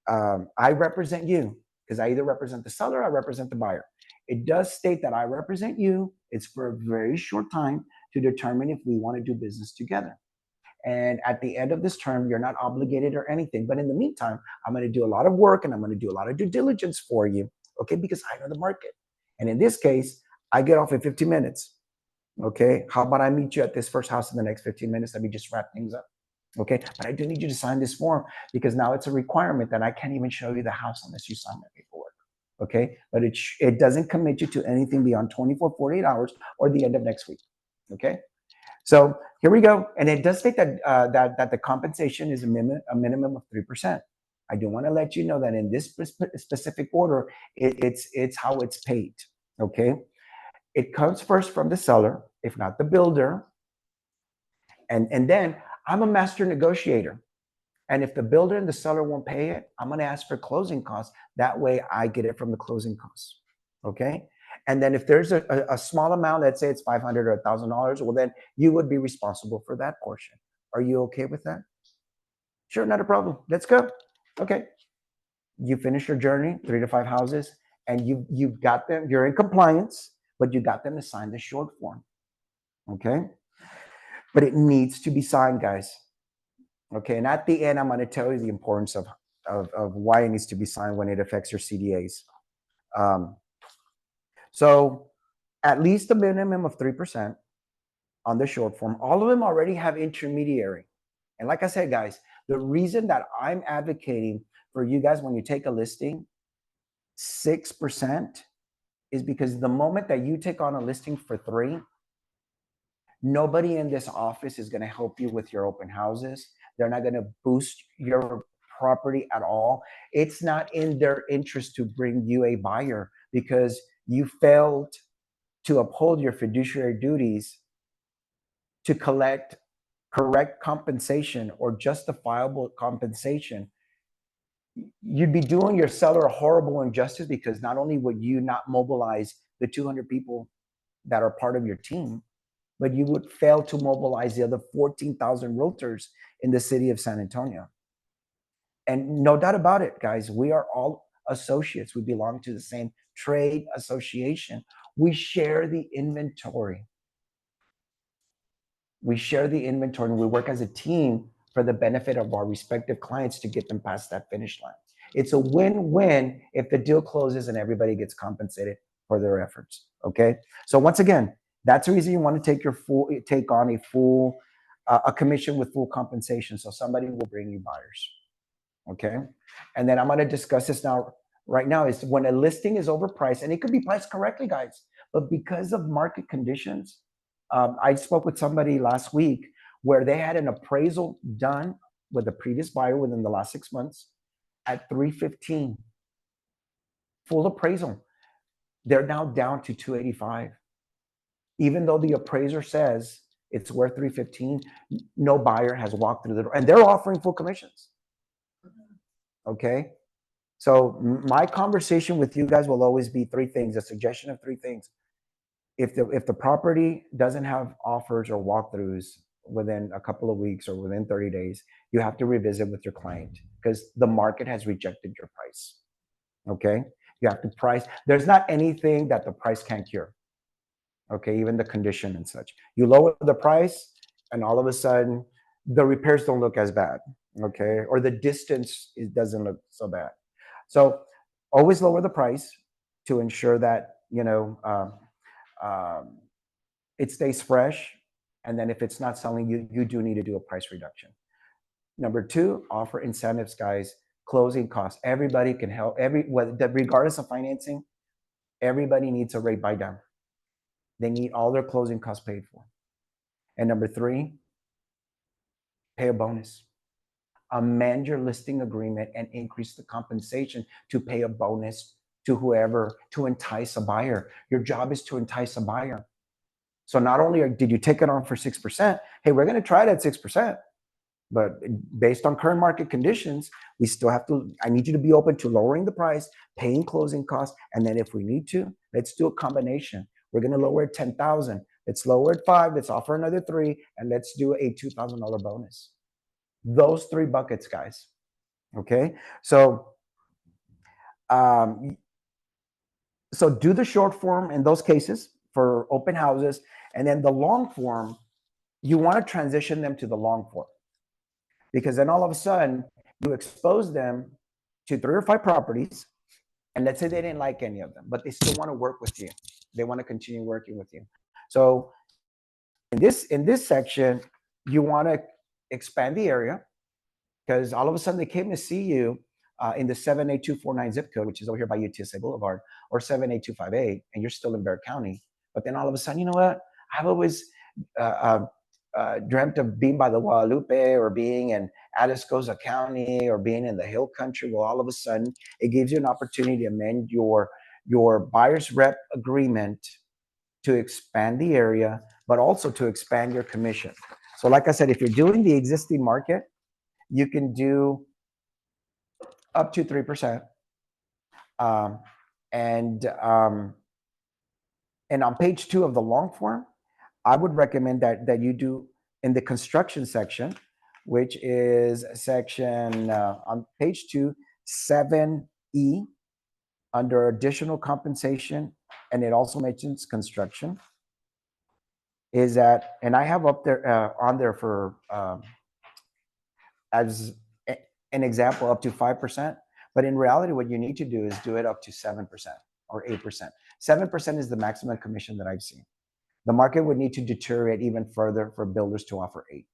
I represent you, because I either represent the seller or I represent the buyer. It does state that I represent you. It's for a very short time to determine if we want to do business together. And at the end of this term, you're not obligated or anything. But in the meantime, I'm going to do a lot of work and I'm going to do a lot of due diligence for you, okay? Because I know the market. And in this case, I get off in 15 minutes, okay? How about I meet you at this first house in the next 15 minutes? Let me just wrap things up, okay? But I do need you to sign this form, because now it's a requirement that I can't even show you the house unless you sign that paperwork, okay? But it doesn't commit you to anything beyond 24, 48 hours or the end of next week, okay? So here we go. And it does state that the compensation is a minimum of 3%. I do want to let you know that in this specific order, it's how it's paid, okay? It comes first from the seller, if not the builder. And then I'm a master negotiator. And if the builder and the seller won't pay it, I'm going to ask for closing costs. That way I get it from the closing costs, okay? And then if there's a small amount, let's say it's $500 or $1,000, well, then you would be responsible for that portion. Are you okay with that? Sure, not a problem. Let's go. Okay. You finish your journey, 3 to 5 houses, and you've got them. You're in compliance, but you got them to sign the short form. Okay. But it needs to be signed, guys. Okay. And at the end, I'm going to tell you the importance of why it needs to be signed when it affects your CDAs. So at least a minimum of 3% on the short form. All of them already have intermediary. And like I said, guys, the reason that I'm advocating for you guys when you take a listing, 6%, is because the moment that you take on a listing for 3, nobody in this office is going to help you with your open houses. They're not going to boost your property at all. It's not in their interest to bring you a buyer because you failed to uphold your fiduciary duties to collect correct compensation or justifiable compensation. You'd be doing your seller a horrible injustice, because not only would you not mobilize the 200 people that are part of your team, but you would fail to mobilize the other 14,000 realtors in the city of San Antonio. And no doubt about it, guys, we are all associates. We belong to the same trade association. We share the inventory. We share the inventory and we work as a team for the benefit of our respective clients to get them past that finish line. It's a win-win if the deal closes and everybody gets compensated for their efforts. Okay. So once again, that's the reason you want to take on a commission with full compensation. So somebody will bring you buyers. Okay. And then I'm going to discuss this now. Right now is when a listing is overpriced, and it could be priced correctly, guys, but because of market conditions, I spoke with somebody last week where they had an appraisal done with a previous buyer within the last 6 months at 315, full appraisal. They're now down to 285. Even though the appraiser says it's worth 315, no buyer has walked through the door, and they're offering full commissions. Okay. So my conversation with you guys will always be 3 things, a suggestion of 3 things. If the property doesn't have offers or walkthroughs within a couple of weeks or within 30 days, you have to revisit with your client because the market has rejected your price. Okay. You have to price. There's not anything that the price can't cure. Okay. Even the condition and such. You lower the price and all of a sudden the repairs don't look as bad. Okay. Or the distance doesn't look so bad. So always lower the price to ensure that, it stays fresh. And then if it's not selling, you do need to do a price reduction. Number 2, offer incentives, guys. Closing costs. Everybody can help. Regardless of financing, everybody needs a rate buy down. They need all their closing costs paid for. And number 3, pay a bonus. Amend your listing agreement and increase the compensation to pay a bonus to whoever, to entice a buyer. Your job is to entice a buyer. So not only did you take it on for 6%, hey, we're going to try it at 6%. But based on current market conditions, we still have to, I need you to be open to lowering the price, paying closing costs, and then if we need to, let's do a combination. We're going to lower it 10,000. Let's lower it 5. Let's offer another 3, and let's do a $2,000 bonus. Those 3 buckets, guys. Okay, so do the short form in those cases for open houses, and then the long form, you want to transition them to the long form, because then all of a sudden you expose them to 3 or 5 properties, and let's say they didn't like any of them, but they still want to work with you. They want to continue working with you. So in this section, you want to expand the area, because all of a sudden they came to see you in the 78249 zip code, which is over here by UTSA Boulevard, or 78258, and you're still in Bexar County. But then all of a sudden, you know what? I've always dreamt of being by the Guadalupe, or being in Atascosa County, or being in the Hill Country. Well, all of a sudden, it gives you an opportunity to amend your buyer's rep agreement to expand the area, but also to expand your commission. So like I said, if you're doing the existing market, you can do up to 3%. And on page 2 of the long form, I would recommend that you do in the construction section, which is section on page 2, 7E, under additional compensation, and it also mentions construction, is that, and I have up there on there for as an example, up to 5%. But in reality, what you need to do is do it up to 7% or 8%. 7% is the maximum commission that I've seen. The market would need to deteriorate even further for builders to offer 8.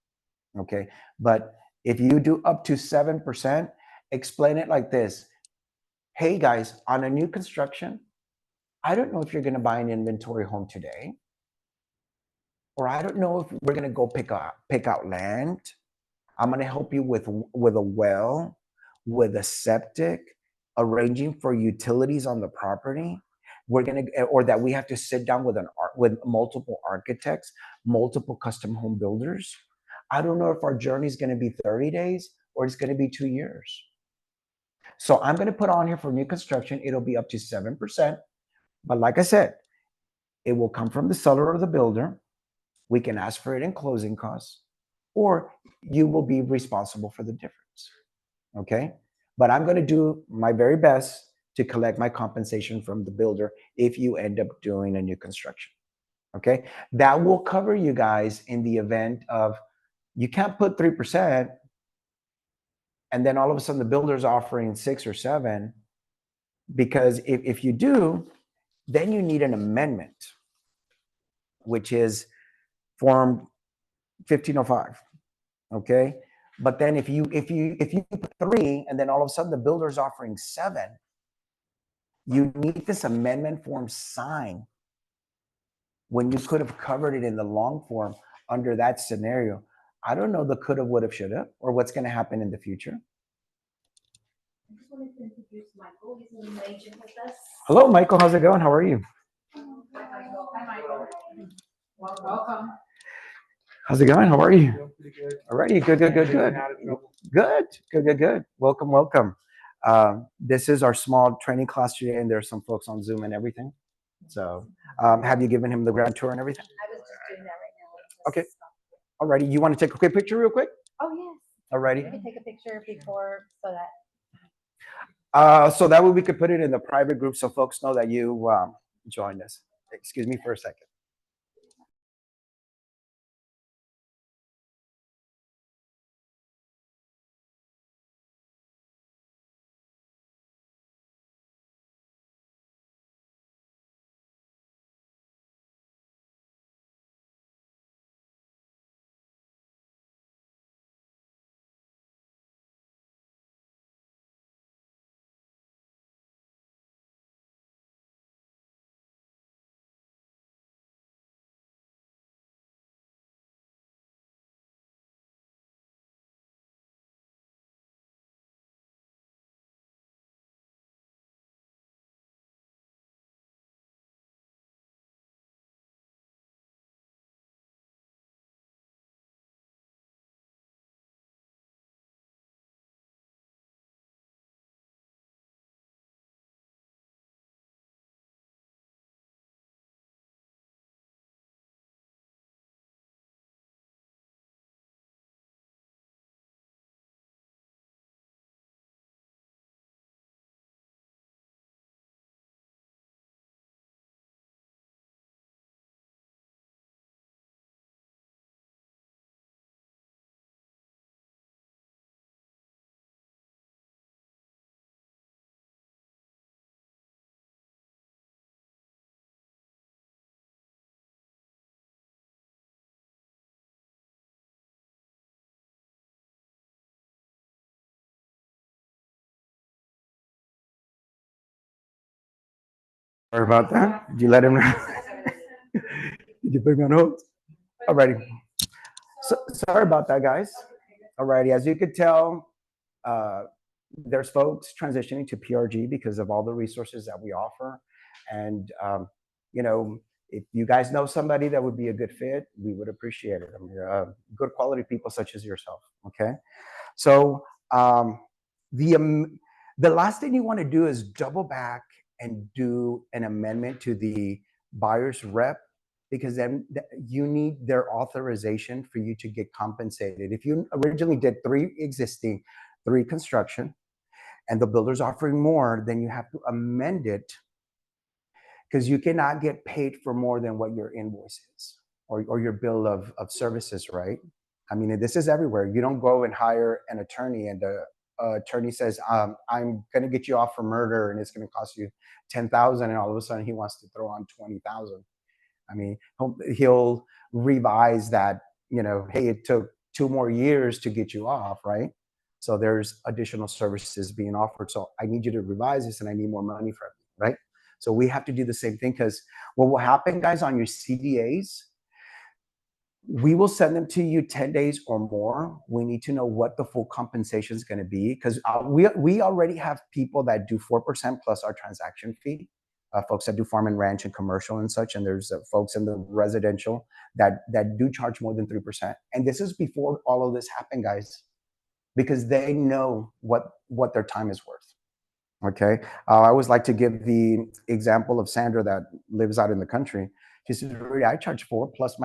Okay. But if you do up to 7%, explain it like this. Hey guys, on a new construction, I don't know if you're going to buy an inventory home today, or I don't know if we're going to go pick out land. I'm going to help you with a well, with a septic, arranging for utilities on the property. We're going to, or that we have to sit down with multiple architects, multiple custom home builders. I don't know if our journey is going to be 30 days or it's going to be 2 years. So I'm going to put on here for new construction, it'll be up to 7%. But like I said, it will come from the seller or the builder. We can ask for it in closing costs, or you will be responsible for the difference. Okay. But I'm going to do my very best to collect my compensation from the builder if you end up doing a new construction. Okay. That will cover you guys in the event of you can't put 3%, and then all of a sudden the builder's offering 6 or 7, because if you do, then you need an amendment, which is Form 1505. Okay. But then if you put 3 and then all of a sudden the builder's offering 7, you need this amendment form signed when you could have covered it in the long form under that scenario. I don't know the could have, would have, should have, or what's going to happen in the future. I just wanted to introduce Michael. He's an agent with us. Hello, Michael. How's it going? How are you? Hi, Michael. Welcome. How's it going? How are you? All righty. Good. Good. Welcome. This is our small training class today, and there's some folks on Zoom and everything. So have you given him the grand tour and everything? I was just doing that right now. Okay. All righty. You want to take a quick picture real quick? Oh, yes. All righty. You can take a picture before so that. So that way we could put it in the private group so folks know that you joined us. Excuse me for a second. Sorry about that. Did you let him know? Did you put me on hold? Alrighty. So, sorry about that, guys. Alrighty. As you could tell, uh, there's folks transitioning to PRG because of all the resources that we offer. And, you know, if you guys know somebody that would be a good fit, we would appreciate it. I mean, good quality people such as yourself. Okay. So the um, the last thing you want to do is double back and do an amendment to the buyer's rep, because then you need their authorization for you to get compensated. If you originally did three existing, three construction, and the builder's offering more, then you have to amend it, because you cannot get paid for more than what your invoice is, or your bill of services, right? I mean, this is everywhere. You don't go and hire an attorney and the attorney says, I'm going to get you off for murder and it's going to cost you 10,000, and all of a sudden he wants to throw on 20,000. I mean, he'll revise that, hey, it took 2 more years to get you off, right? So there's additional services being offered. So I need you to revise this and I need more money from you, right? So we have to do the same thing, because what will happen, guys, on your CDAs, we will send them to you 10 days or more. We need to know what the full compensation is going to be, because we already have people that do 4% plus our transaction fee, folks that do farm and ranch and commercial and such. And there's folks in the residential that do charge more than 3%. And this is before all of this happened, guys, because they know what their time is worth. Okay. I always like to give the example of Sandra that lives out in the country. She says, Rudy, I charge 4 plus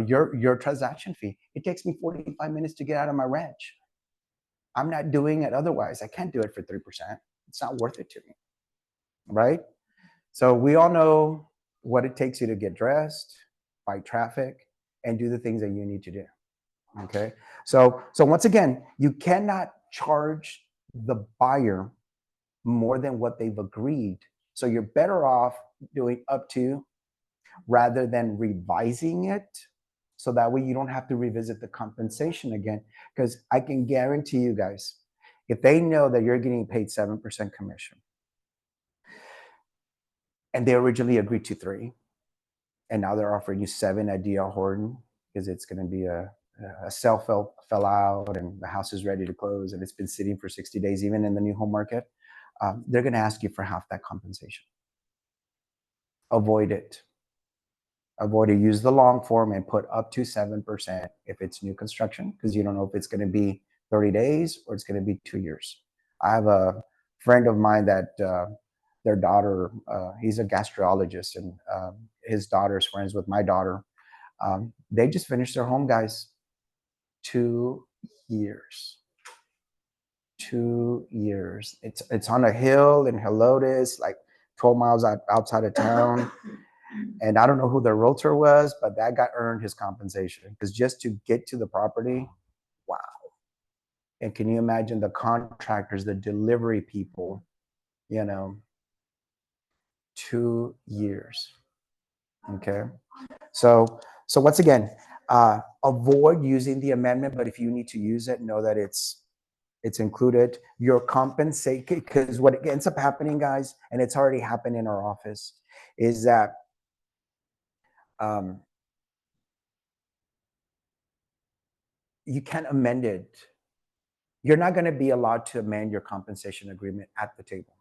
your transaction fee. It takes me 45 minutes to get out of my ranch. I'm not doing it otherwise. I can't do it for 3%. It's not worth it to me. Right? So we all know what it takes you to get dressed, fight traffic, and do the things that you need to do. Okay. So once again, you cannot charge the buyer more than what they've agreed. So you're better off doing up to, rather than revising it. So that way you don't have to revisit the compensation again. Because I can guarantee you guys, if they know that you're getting paid 7% commission, and they originally agreed to 3, and now they're offering you 7 at D.R. Horton, because it's going to be a sale fell out and the house is ready to close and it's been sitting for 60 days, even in the new home market, they're going to ask you for half that compensation. Avoid it. Avoid it. Use the long form and put up to 7% if it's new construction, because you don't know if it's going to be 30 days or it's going to be 2 years. I have a friend of mine that their daughter, he's a gastrologist, and his daughter's friends with my daughter. They just finished their home, guys. 2 years. 2 years. It's on a hill in Helotes, like 12 miles outside of town. And I don't know who the realtor was, but that guy earned his compensation, because just to get to the property, wow. And can you imagine the contractors, the delivery people, 2 years. Okay. So once again, avoid using the amendment, but if you need to use it, know that it's included. Your compensate, because what ends up happening, guys, and it's already happened in our office, is that you can't amend it. You're not going to be allowed to amend your compensation agreement at the table.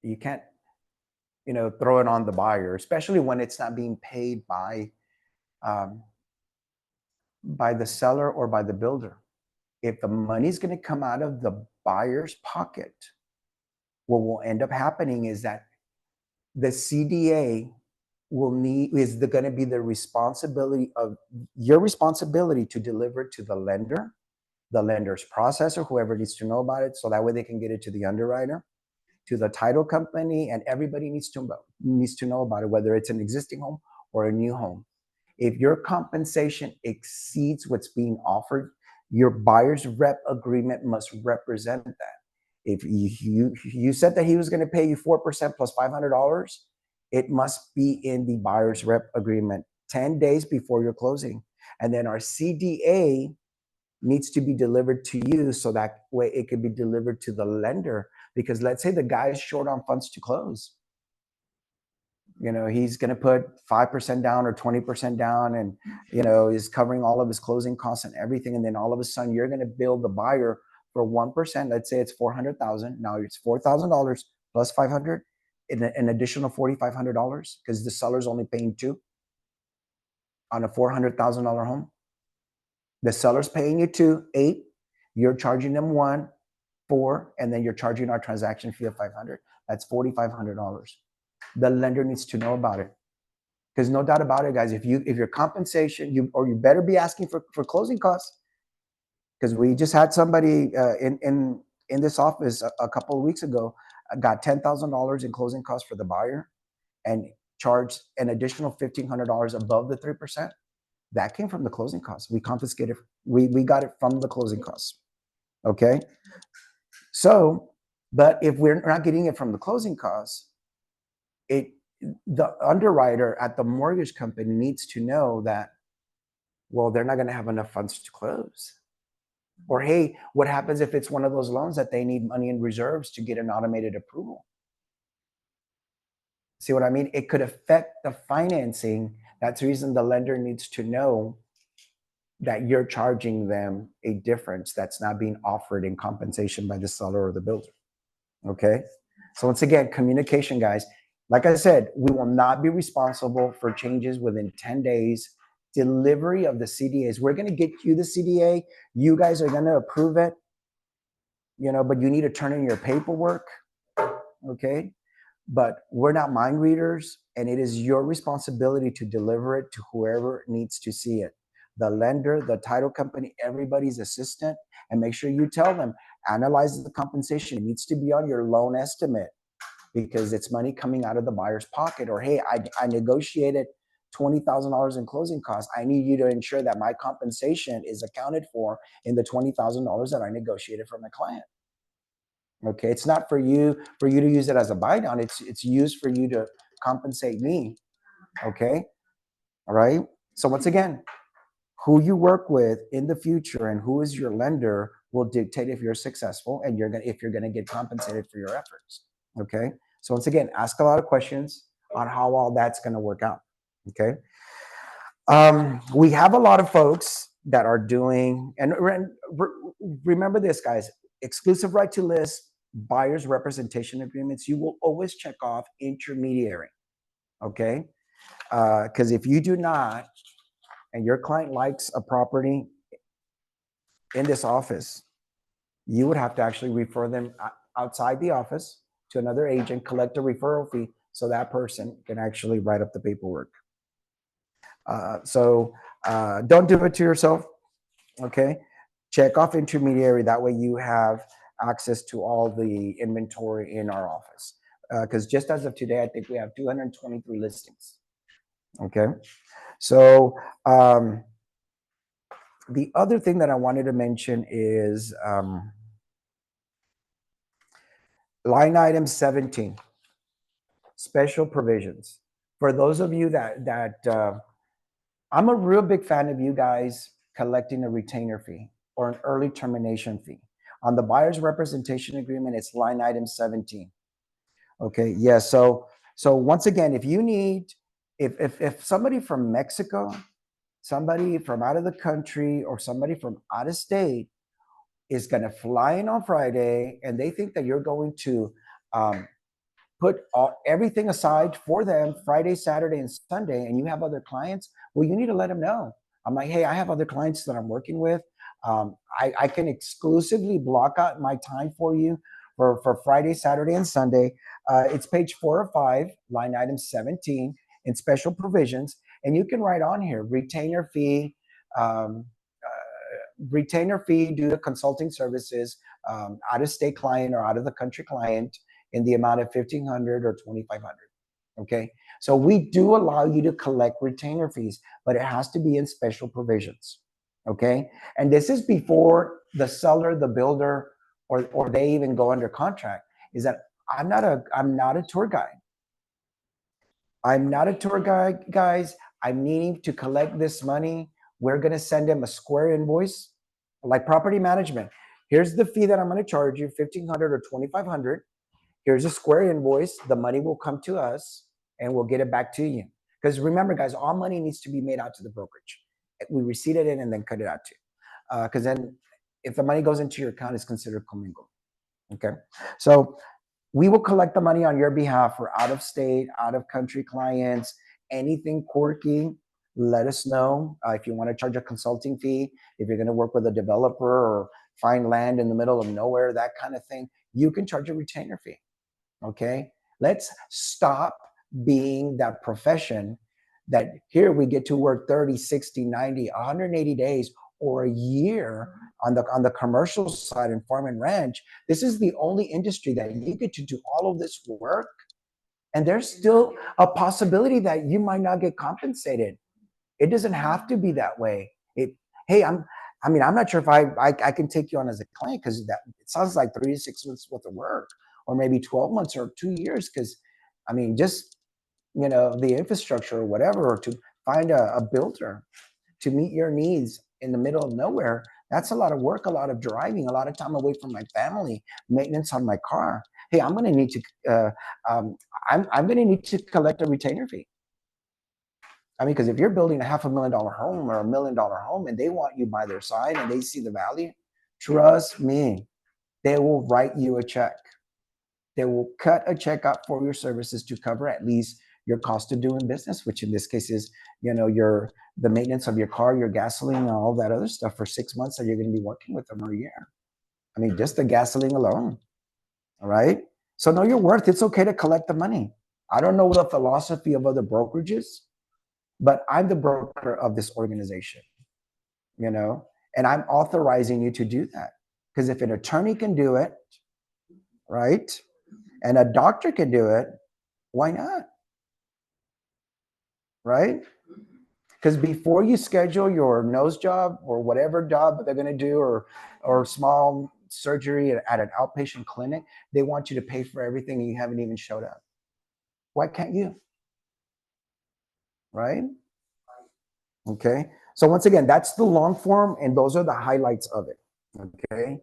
You can't, throw it on the buyer, especially when it's not being paid by the seller or by the builder. If the money's going to come out of the buyer's pocket, what will end up happening is that the CDA is going to be the responsibility of your responsibility to deliver it to the lender, the lender's processor, whoever needs to know about it, so that way they can get it to the underwriter, to the title company, and everybody needs to know about it, whether it's an existing home or a new home. If your compensation exceeds what's being offered, your buyer's rep agreement must represent that. If you said that he was going to pay you 4% plus $500, it must be in the buyer's rep agreement 10 days before your closing. And then our CDA needs to be delivered to you, so that way it could be delivered to the lender. Because let's say the guy is short on funds to close. You know, he's going to put 5% down or 20% down, and, you know, is covering all of his closing costs and everything. And then all of a sudden you're going to bill the buyer for 1%. Let's say it's 400,000. Now it's $4,000 plus 500, an additional $4,500 because the seller's only paying 2 on a $400,000 home. The seller's paying you 2, 8. You're charging them 1, 4, and then you're charging our transaction fee of 500. That's $4,500. The lender needs to know about it, because no doubt about it, guys, if your compensation, you better be asking for closing costs, because we just had somebody in this office a couple of weeks ago got $10,000 in closing costs for the buyer and charged an additional $1,500 above the 3%. That came from the closing costs. We confiscated. We got it from the closing costs. Okay. So, but if we're not getting it from the closing costs, the underwriter at the mortgage company needs to know that, well, they're not going to have enough funds to close. Or, hey, what happens if it's one of those loans that they need money in reserves to get an automated approval? See what I mean? It could affect the financing. That's the reason the lender needs to know that you're charging them a difference that's not being offered in compensation by the seller or the builder. Okay? So once again, communication, guys. Like I said, we will not be responsible for changes within 10 days. Delivery of the CDAs. We're going to get you the CDA. You guys are going to approve it, you know, but you need to turn in your paperwork. Okay? But we're not mind readers, and it is your responsibility to deliver it to whoever needs to see it. The lender, the title company, everybody's assistant, and make sure you tell them, analyze the compensation. It needs to be on your loan estimate, because it's money coming out of the buyer's pocket. Or, hey, I negotiated $20,000 in closing costs. I need you to ensure that my compensation is accounted for in the $20,000 that I negotiated for my client. Okay, it's not for you to use it as a buy down. It's used for you to compensate me. Okay, all right. So once again, who you work with in the future and who is your lender will dictate if you're successful and if you're gonna get compensated for your efforts. Okay, so once again, ask a lot of questions on how all that's gonna work out. Okay, we have a lot of folks that are doing, and remember this, guys, exclusive right to list, buyer's representation agreements, you will always check off intermediary. Okay, because if you do not, and your client likes a property in this office, you would have to actually refer them outside the office to another agent, collect a referral fee so that person can actually write up the paperwork. So don't do it to yourself. Okay, check off intermediary. That way you have access to all the inventory in our office. Because just as of today, I think we have 223 listings. Okay, so the other thing that I wanted to mention is line item 17, special provisions. For those of you that I'm a real big fan of you guys collecting a retainer fee or an early termination fee. On the buyer's representation agreement, it's line item 17. Okay, yeah, so once again, if you need, if somebody from Mexico, somebody from out of the country, or somebody from out of state is gonna fly in on Friday and they think that you're going to put everything aside for them Friday, Saturday, and Sunday, and you have other clients, well, you need to let them know. I'm like, hey, I have other clients that I'm working with. I can exclusively block out my time for you for Friday, Saturday, and Sunday. It's page 4 or 5, line item 17, in special provisions. And you can write on here, retainer fee due to consulting services, out-of-state client or out-of-the-country client, in the amount of $1,500 or $2,500. Okay, so we do allow you to collect retainer fees, but it has to be in special provisions. Okay, and this is before the seller, the builder, or they even go under contract. Is that I'm not a tour guide. I'm not a tour guide, guys. I'm needing to collect this money. We're gonna send them a square invoice, like property management. Here's the fee that I'm gonna charge you, $1,500 or $2,500. Here's a square invoice. The money will come to us, and we'll get it back to you. Because remember, guys, all money needs to be made out to the brokerage. We receipt it in and then cut it out to you. Because then if the money goes into your account, it's considered commingled. Okay. So we will collect the money on your behalf for out of state, out of country clients, anything quirky. Let us know if you want to charge a consulting fee, if you're going to work with a developer or find land in the middle of nowhere, that kind of thing, you can charge a retainer fee. Okay. Let's stop being that profession that here we get to work 30, 60, 90, 180 days or a year on the commercial side in farm and ranch. This is the only industry that you get to do all of this work, and there's still a possibility that you might not get compensated. It doesn't have to be that way. Hey, I'm not sure if I can take you on as a client, because that it sounds like 3 to 6 months worth of work, or maybe 12 months or 2 years, because just the infrastructure or whatever, or to find a builder to meet your needs in the middle of nowhere. That's a lot of work, a lot of driving, a lot of time away from my family, maintenance on my car. Hey, I'm going to need to I'm going to need to collect a retainer fee. Because if you're building a $500,000 home or $1 million home and they want you by their side and they see the value, trust me, they will write you a check. They will cut a check out for your services to cover at least your cost of doing business, which in this case is, the maintenance of your car, your gasoline, and all that other stuff for 6 months that you're going to be working with them, or a year. Just the gasoline alone. All right. So know your worth. It's okay to collect the money. I don't know the philosophy of other brokerages, but I'm the broker of this organization, and I'm authorizing you to do that. Because if an attorney can do it, right, and a doctor can do it, why not? Right? Because before you schedule your nose job or whatever job they're going to do, or small surgery at an outpatient clinic, they want you to pay for everything and you haven't even showed up. Why can't you? Right? Okay. So once again, that's the long form, and those are the highlights of it. Okay.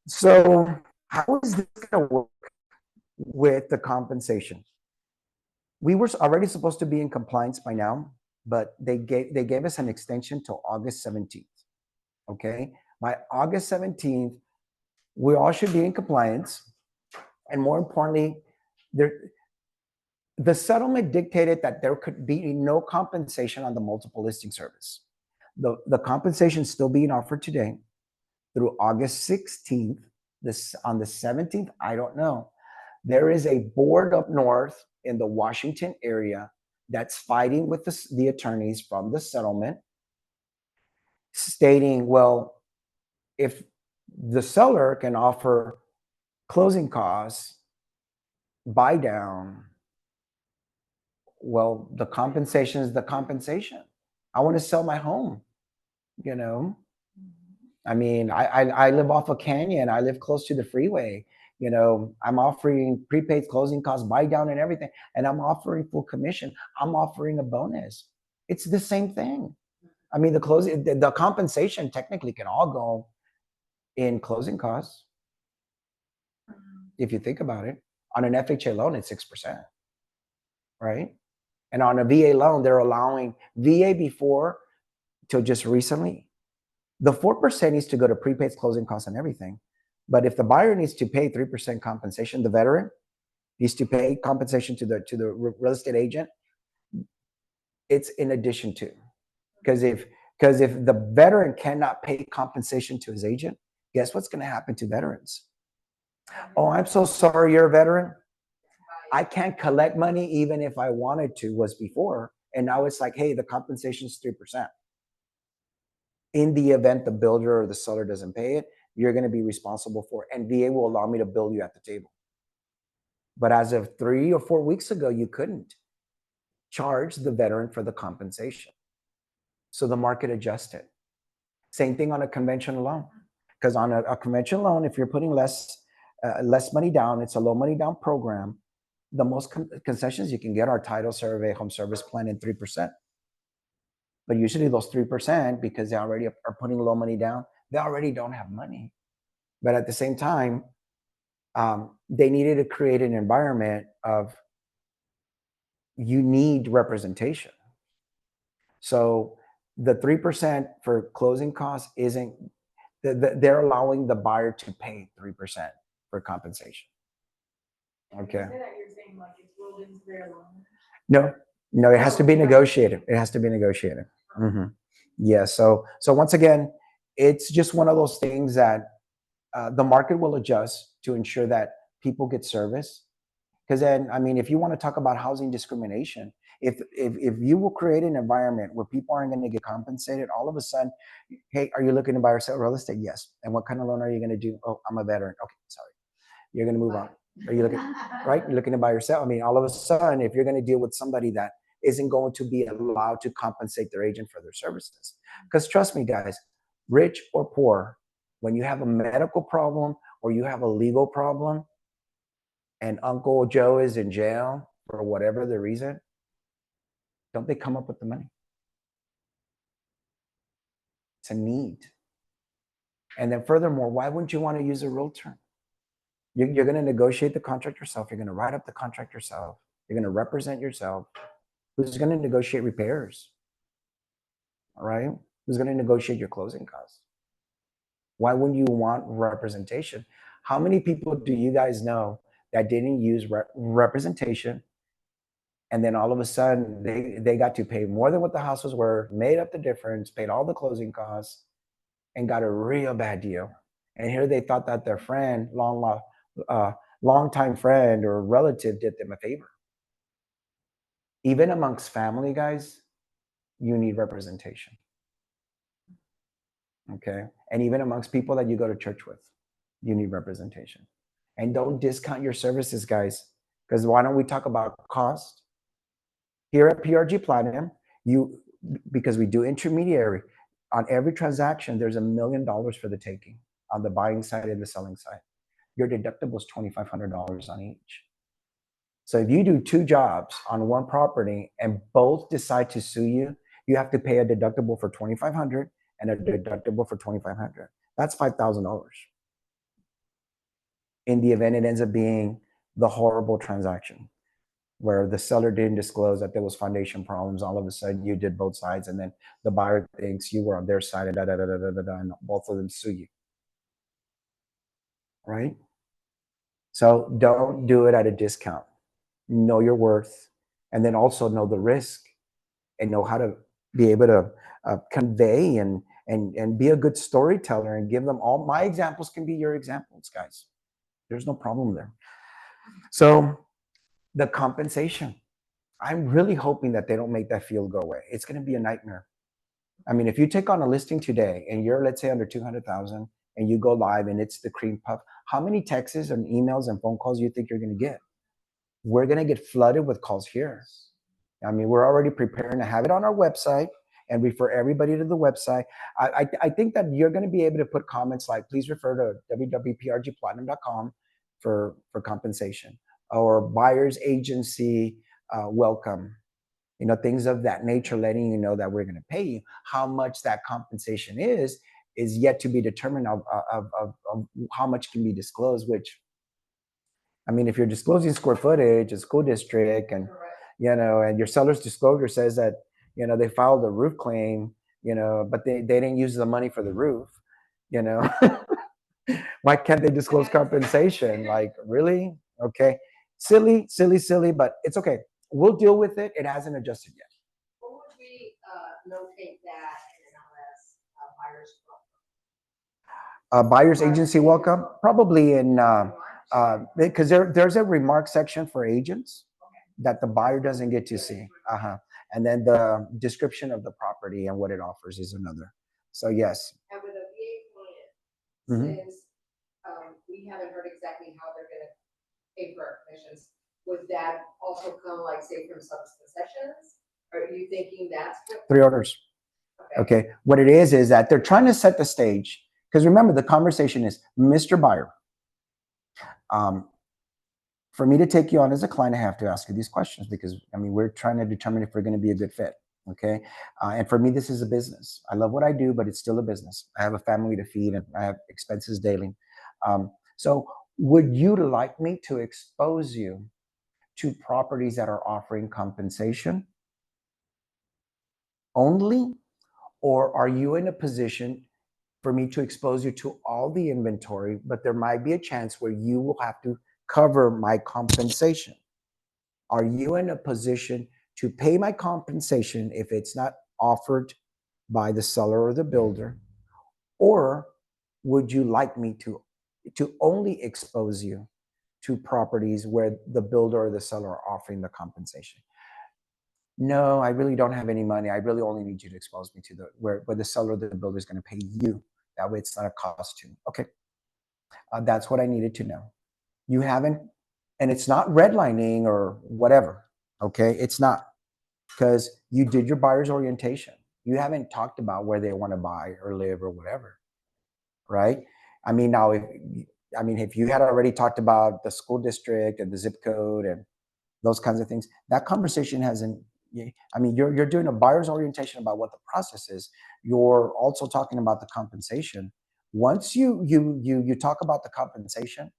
So how is this going to work with the compensation? We were already supposed to be in compliance by now, but they gave us an extension till August 17th. Okay. By August 17th, we all should be in compliance. And more importantly, the settlement dictated that there could be no compensation on the multiple listing service. The compensation is still being offered today through August 16th. On the 17th, I don't know. There is a board up north in the Washington area that's fighting with the attorneys from the settlement, stating, well, if the seller can offer closing costs, buy down, well, the compensation is the compensation. I want to sell my home, I live off a canyon. I live close to the freeway. I'm offering prepaid closing costs, buy down and everything. And I'm offering full commission. I'm offering a bonus. It's the same thing. The compensation technically can all go in closing costs. If you think about it, on an FHA loan, it's 6%, right? And on a VA loan, they're allowing VA before till just recently. The 4% needs to go to prepaid closing costs and everything. But if the buyer needs to pay 3% compensation, the veteran needs to pay compensation to the real estate agent, it's in addition to. Because if the veteran cannot pay compensation to his agent, guess what's going to happen to veterans? Oh, I'm so sorry, you're a veteran. I can't collect money even if I wanted to, was before. And now it's like, hey, the compensation is 3%. In the event the builder or the seller doesn't pay it, you're going to be responsible for it. And VA will allow me to bill you at the table. But as of 3 or 4 weeks ago, you couldn't charge the veteran for the compensation. So the market adjusted. Same thing on a conventional loan. Because on a conventional loan, if you're putting less money down, it's a low money down program. The most concessions you can get are title survey, home service plan, and 3%. But usually those 3%, because they already are putting low money down, they already don't have money. But at the same time, they needed to create an environment of you need representation. So the 3% for closing costs isn't, they're allowing the buyer to pay 3% for compensation. Okay. No, no, it has to be negotiated. It has to be negotiated. Mm-hmm. Yeah. So once again, it's just one of those things that the market will adjust to ensure that people get service. Because then, I mean, if you want to talk about housing discrimination, if you will create an environment where people aren't going to get compensated, all of a sudden, hey, are you looking to buy or sell real estate? Yes. And what kind of loan are you going to do? Oh, I'm a veteran. Okay, sorry. You're going to move on. Are you looking, right? You're looking to buy or sell. I mean, all of a sudden, if you're going to deal with somebody that isn't going to be allowed to compensate their agent for their services, because trust me, guys, rich or poor, when you have a medical problem or you have a legal problem, and Uncle Joe is in jail for whatever the reason, don't they come up with the money? It's a need. And then furthermore, why wouldn't you want to use a realtor? You're going to negotiate the contract yourself. You're going to write up the contract yourself. You're going to represent yourself. Who's going to negotiate repairs? All right? Who's going to negotiate your closing costs? Why wouldn't you want representation? How many people do you guys know that didn't use representation, and then all of a sudden they got to pay more than what the house was worth, made up the difference, paid all the closing costs, and got a real bad deal? And here they thought that their friend, long-time friend or relative did them a favor. Even amongst family, guys, you need representation. Okay? And even amongst people that you go to church with, you need representation. And don't discount your services, guys, because why don't we talk about cost? Here at PRG Platinum, because we do intermediary, on every transaction, there's $1 million for the taking on the buying side and the selling side. Your deductible is $2,500 on each. So if you do 2 jobs on one property and both decide to sue you, you have to pay a deductible for $2,500 and a deductible for $2,500. That's $5,000. In the event it ends up being the horrible transaction where the seller didn't disclose that there was foundation problems, all of a sudden you did both sides, and then the buyer thinks you were on their side, and and both of them sue you. Right? So don't do it at a discount. Know your worth, and then also know the risk, and know how to be able to convey and be a good storyteller, and give them all. My examples can be your examples, guys. There's no problem there. So the compensation, I'm really hoping that they don't make that field go away. It's going to be a nightmare. I mean, if you take on a listing today and you're, let's say, under 200,000 and you go live and it's the cream puff, how many texts and emails and phone calls do you think you're going to get? We're going to get flooded with calls here. I mean, we're already preparing to have it on our website and refer everybody to the website. I think that you're going to be able to put comments like, please refer to www.prgplatinum.com for compensation, or buyer's agency welcome, things of that nature, letting you know that we're going to pay you. How much that compensation is yet to be determined of how much can be disclosed, which, I mean, if you're disclosing square footage, a school district, and, and your seller's disclosure says that, they filed a roof claim, but they didn't use the money for the roof, why can't they disclose compensation? Like, really? Okay. Silly, but it's okay. We'll deal with it. It hasn't adjusted yet. What would we locate that in an Buyer's agency welcome? Probably in, because there's a remark section for agents that the buyer doesn't get to see. And then the description of the property and what it offers is another. So yes. And with a VA client, since we haven't heard exactly how they're going to pay for our commissions, would that also come, like, say, from some concessions? Are you thinking that's what? 3 orders. Okay. What it is that they're trying to set the stage. Because remember, the conversation is, Mr. Buyer, for me to take you on as a client, I have to ask you these questions, because, I mean, we're trying to determine if we're going to be a good fit. Okay. And for me, this is a business. I love what I do, but it's still a business. I have a family to feed and I have expenses daily. So would you like me to expose you to properties that are offering compensation only? Or are you in a position for me to expose you to all the inventory, but there might be a chance where you will have to cover my compensation? Are you in a position to pay my compensation if it's not offered by the seller or the builder? Or would you like me to only expose you to properties where the builder or the seller are offering the compensation? No, I really don't have any money. I really only need you to expose me to where the seller or the builder is going to pay you. That way it's not a cost to me. Okay. That's what I needed to know. You haven't, and it's not redlining or whatever. Okay. It's not, because you did your buyer's orientation. You haven't talked about where they want to buy or live or whatever. Right. I mean, now, if you had already talked about the school district and the zip code and those kinds of things, that conversation hasn't, I mean, you're doing a buyer's orientation about what the process is. You're also talking about the compensation. Once you talk about the compensation,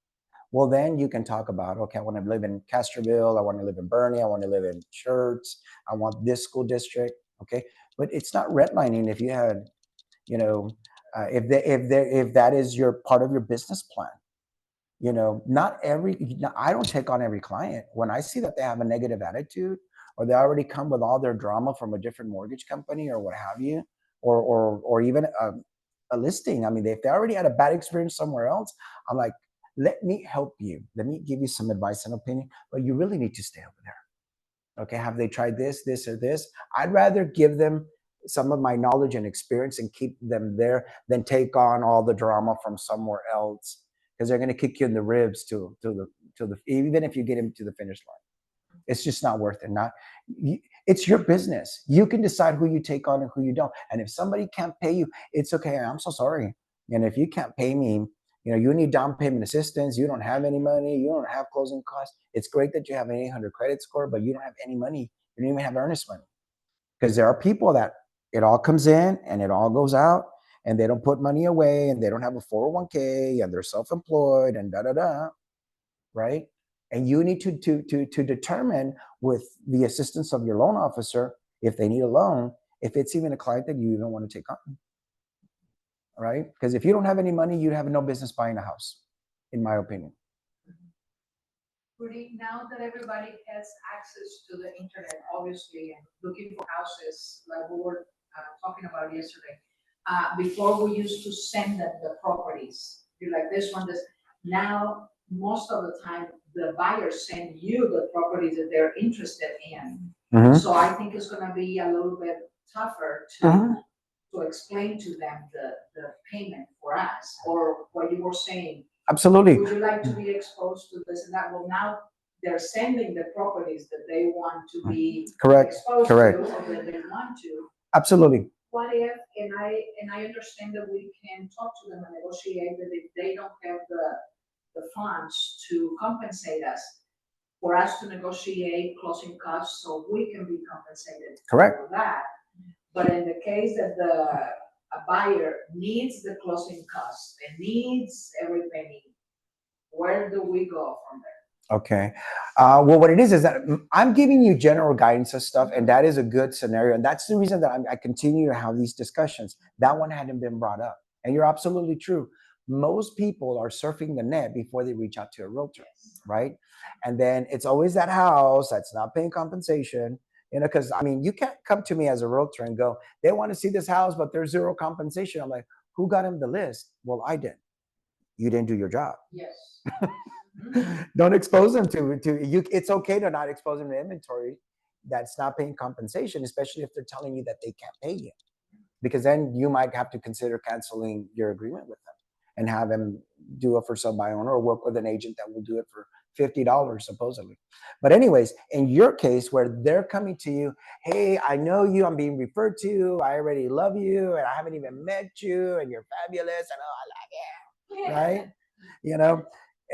well, then you can talk about, okay, I want to live in Castroville, I want to live in Bernie, I want to live in Schertz, I want this school district. Okay, but it's not redlining if you had, if that is your part of your business plan. Not I don't take on every client. When I see that they have a negative attitude, or they already come with all their drama from a different mortgage company or what have you, or even a listing. I mean, if they already had a bad experience somewhere else, I'm like, let me help you. Let me give you some advice and opinion, but you really need to stay over there. Okay, have they tried this, or this? I'd rather give them some of my knowledge and experience and keep them there than take on all the drama from somewhere else, because they're going to kick you in the ribs to the even if you get him to the finish line. It's just not worth it. It's your business. You can decide who you take on and who you don't. And if somebody can't pay you, it's okay. I'm so sorry. And if you can't pay me, you need down payment assistance. You don't have any money. You don't have closing costs. It's great that you have an 800 credit score, but you don't have any money. You don't even have earnest money. Because there are people that it all comes in and it all goes out, and they don't put money away, and they don't have a 401k, and they're self-employed and da-da-da, right? And you need to determine with the assistance of your loan officer, if they need a loan, if it's even a client that you even want to take on. Right? Because if you don't have any money, you have no business buying a house, in my opinion. Rudy, now that everybody has access to the internet, obviously, and looking for houses, like we were talking about yesterday, before we used to send them the properties, you're like this one, this. Now, most of the time, the buyers send you the properties that they're interested in. Mm-hmm. So I think it's going to be a little bit tougher to explain to them the payment for us, or what you were saying. Absolutely. Would you like to be exposed to this and that? Well, now they're sending the properties that they want to be exposed to, or that they want to. Absolutely. What if, and I understand that we can talk to them and negotiate that if they don't have the funds to compensate us, for us to negotiate closing costs so we can be compensated for that. But in the case that a buyer needs the closing costs and needs every penny, where do we go from there? Okay. Well, what it is that I'm giving you general guidance of stuff, and that is a good scenario. And that's the reason that I continue to have these discussions. That one hadn't been brought up. And you're absolutely true. Most people are surfing the net before they reach out to a realtor, right? And then it's always that house that's not paying compensation. Because I mean, you can't come to me as a realtor and go, they want to see this house, but there's zero compensation. I'm like, who got him the list? Well, I did. You didn't do your job. Yes. Don't expose them to you. It's okay to not expose them to inventory that's not paying compensation, especially if they're telling you that they can't pay you, because then you might have to consider canceling your agreement with them and have them do it for sale by owner, or work with an agent that will do it for $50 supposedly. But anyways, in your case where they're coming to you, hey, I know you, I'm being referred to, I already love you, and I haven't even met you, and you're fabulous, and oh, I love you, right?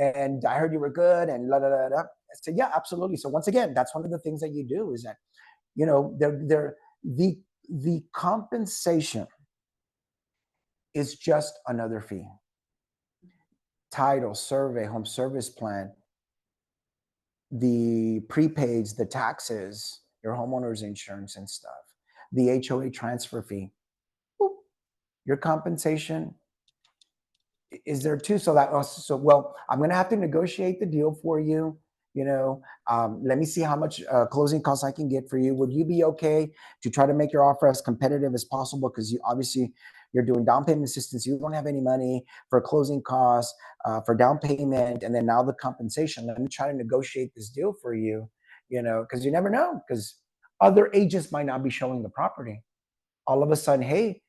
And I heard you were good, and la da da da. So yeah, absolutely. So once again, that's one of the things that you do is that, the compensation is just another fee. Title, survey, home service plan, the prepaids, the taxes, your homeowner's insurance and stuff, the HOA transfer fee, boop, your compensation is there too. So that also, so well, I'm gonna have to negotiate the deal for you. Let me see how much closing costs I can get for you. Would you be okay to try to make your offer as competitive as possible? Because you obviously you're doing down payment assistance. You don't have any money for closing costs, for down payment, and then now the compensation. Let me try to negotiate this deal for you. Because you never know. Because other agents might not be showing the property. All of a sudden, hey,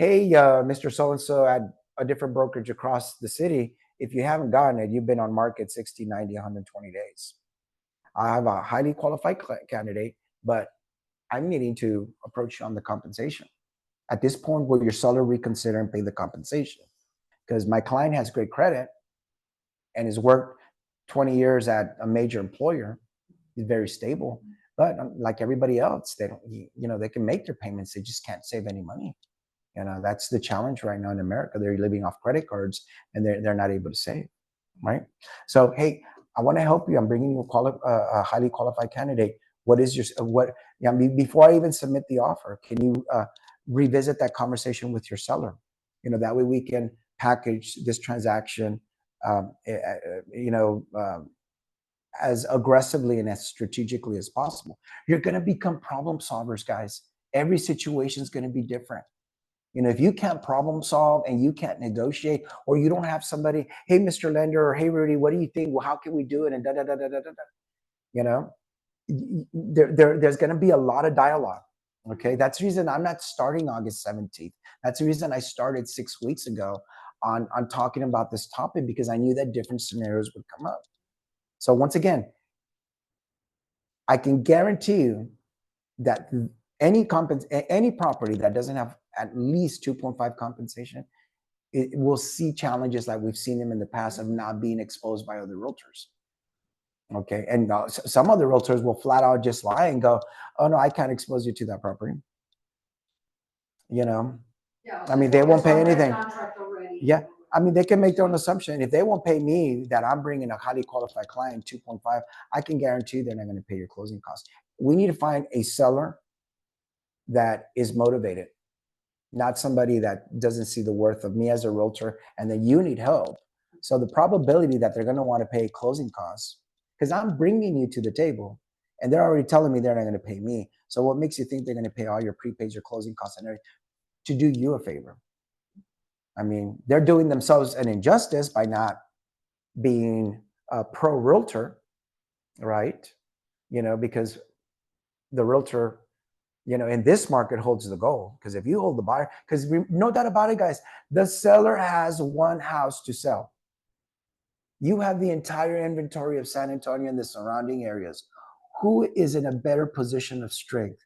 Mr. So-and-so at a different brokerage across the city, if you haven't gotten it, you've been on market 60, 90, 120 days. I have a highly qualified candidate, but I'm needing to approach you on the compensation. At this point, will your seller reconsider and pay the compensation? Because my client has great credit and has worked 20 years at a major employer. He's very stable, but like everybody else, they don't, they can make their payments. They just can't save any money. That's the challenge right now in America. They're living off credit cards and they're not able to save, right? So, hey, I want to help you. I'm bringing you a highly qualified candidate. What is before I even submit the offer, can you revisit that conversation with your seller? That way we can package this transaction, as aggressively and as strategically as possible. You're going to become problem solvers, guys. Every situation is going to be different. If you can't problem solve and you can't negotiate, or you don't have somebody, hey, Mr. Lender, or hey, Rudy, what do you think? Well, how can we do it? And there's going to be a lot of dialogue. Okay. That's the reason I'm not starting August 17th. That's the reason I started 6 weeks ago on talking about this topic, because I knew that different scenarios would come up. So once again, I can guarantee you that any property that doesn't have at least 2.5 compensation, it will see challenges like we've seen them in the past of not being exposed by other realtors. Okay, and some other realtors will flat out just lie and go, "Oh no, I can't expose you to that property." Yeah, I mean, they won't pay anything. Yeah, I mean, they can make their own assumption. If they won't pay me, that I'm bringing a highly qualified client, 2.5, I can guarantee they're not going to pay your closing costs. We need to find a seller that is motivated, not somebody that doesn't see the worth of me as a realtor, and then you need help. So the probability that they're going to want to pay closing costs, because I'm bringing you to the table and they're already telling me they're not going to pay me. So what makes you think they're going to pay all your prepaids, your closing costs, and everything to do you a favor? I mean, they're doing themselves an injustice by not being a pro realtor, right? Because the realtor, in this market holds the goal. Because if you hold the buyer, because no doubt about it, guys, the seller has one house to sell. You have the entire inventory of San Antonio and the surrounding areas. Who is in a better position of strength?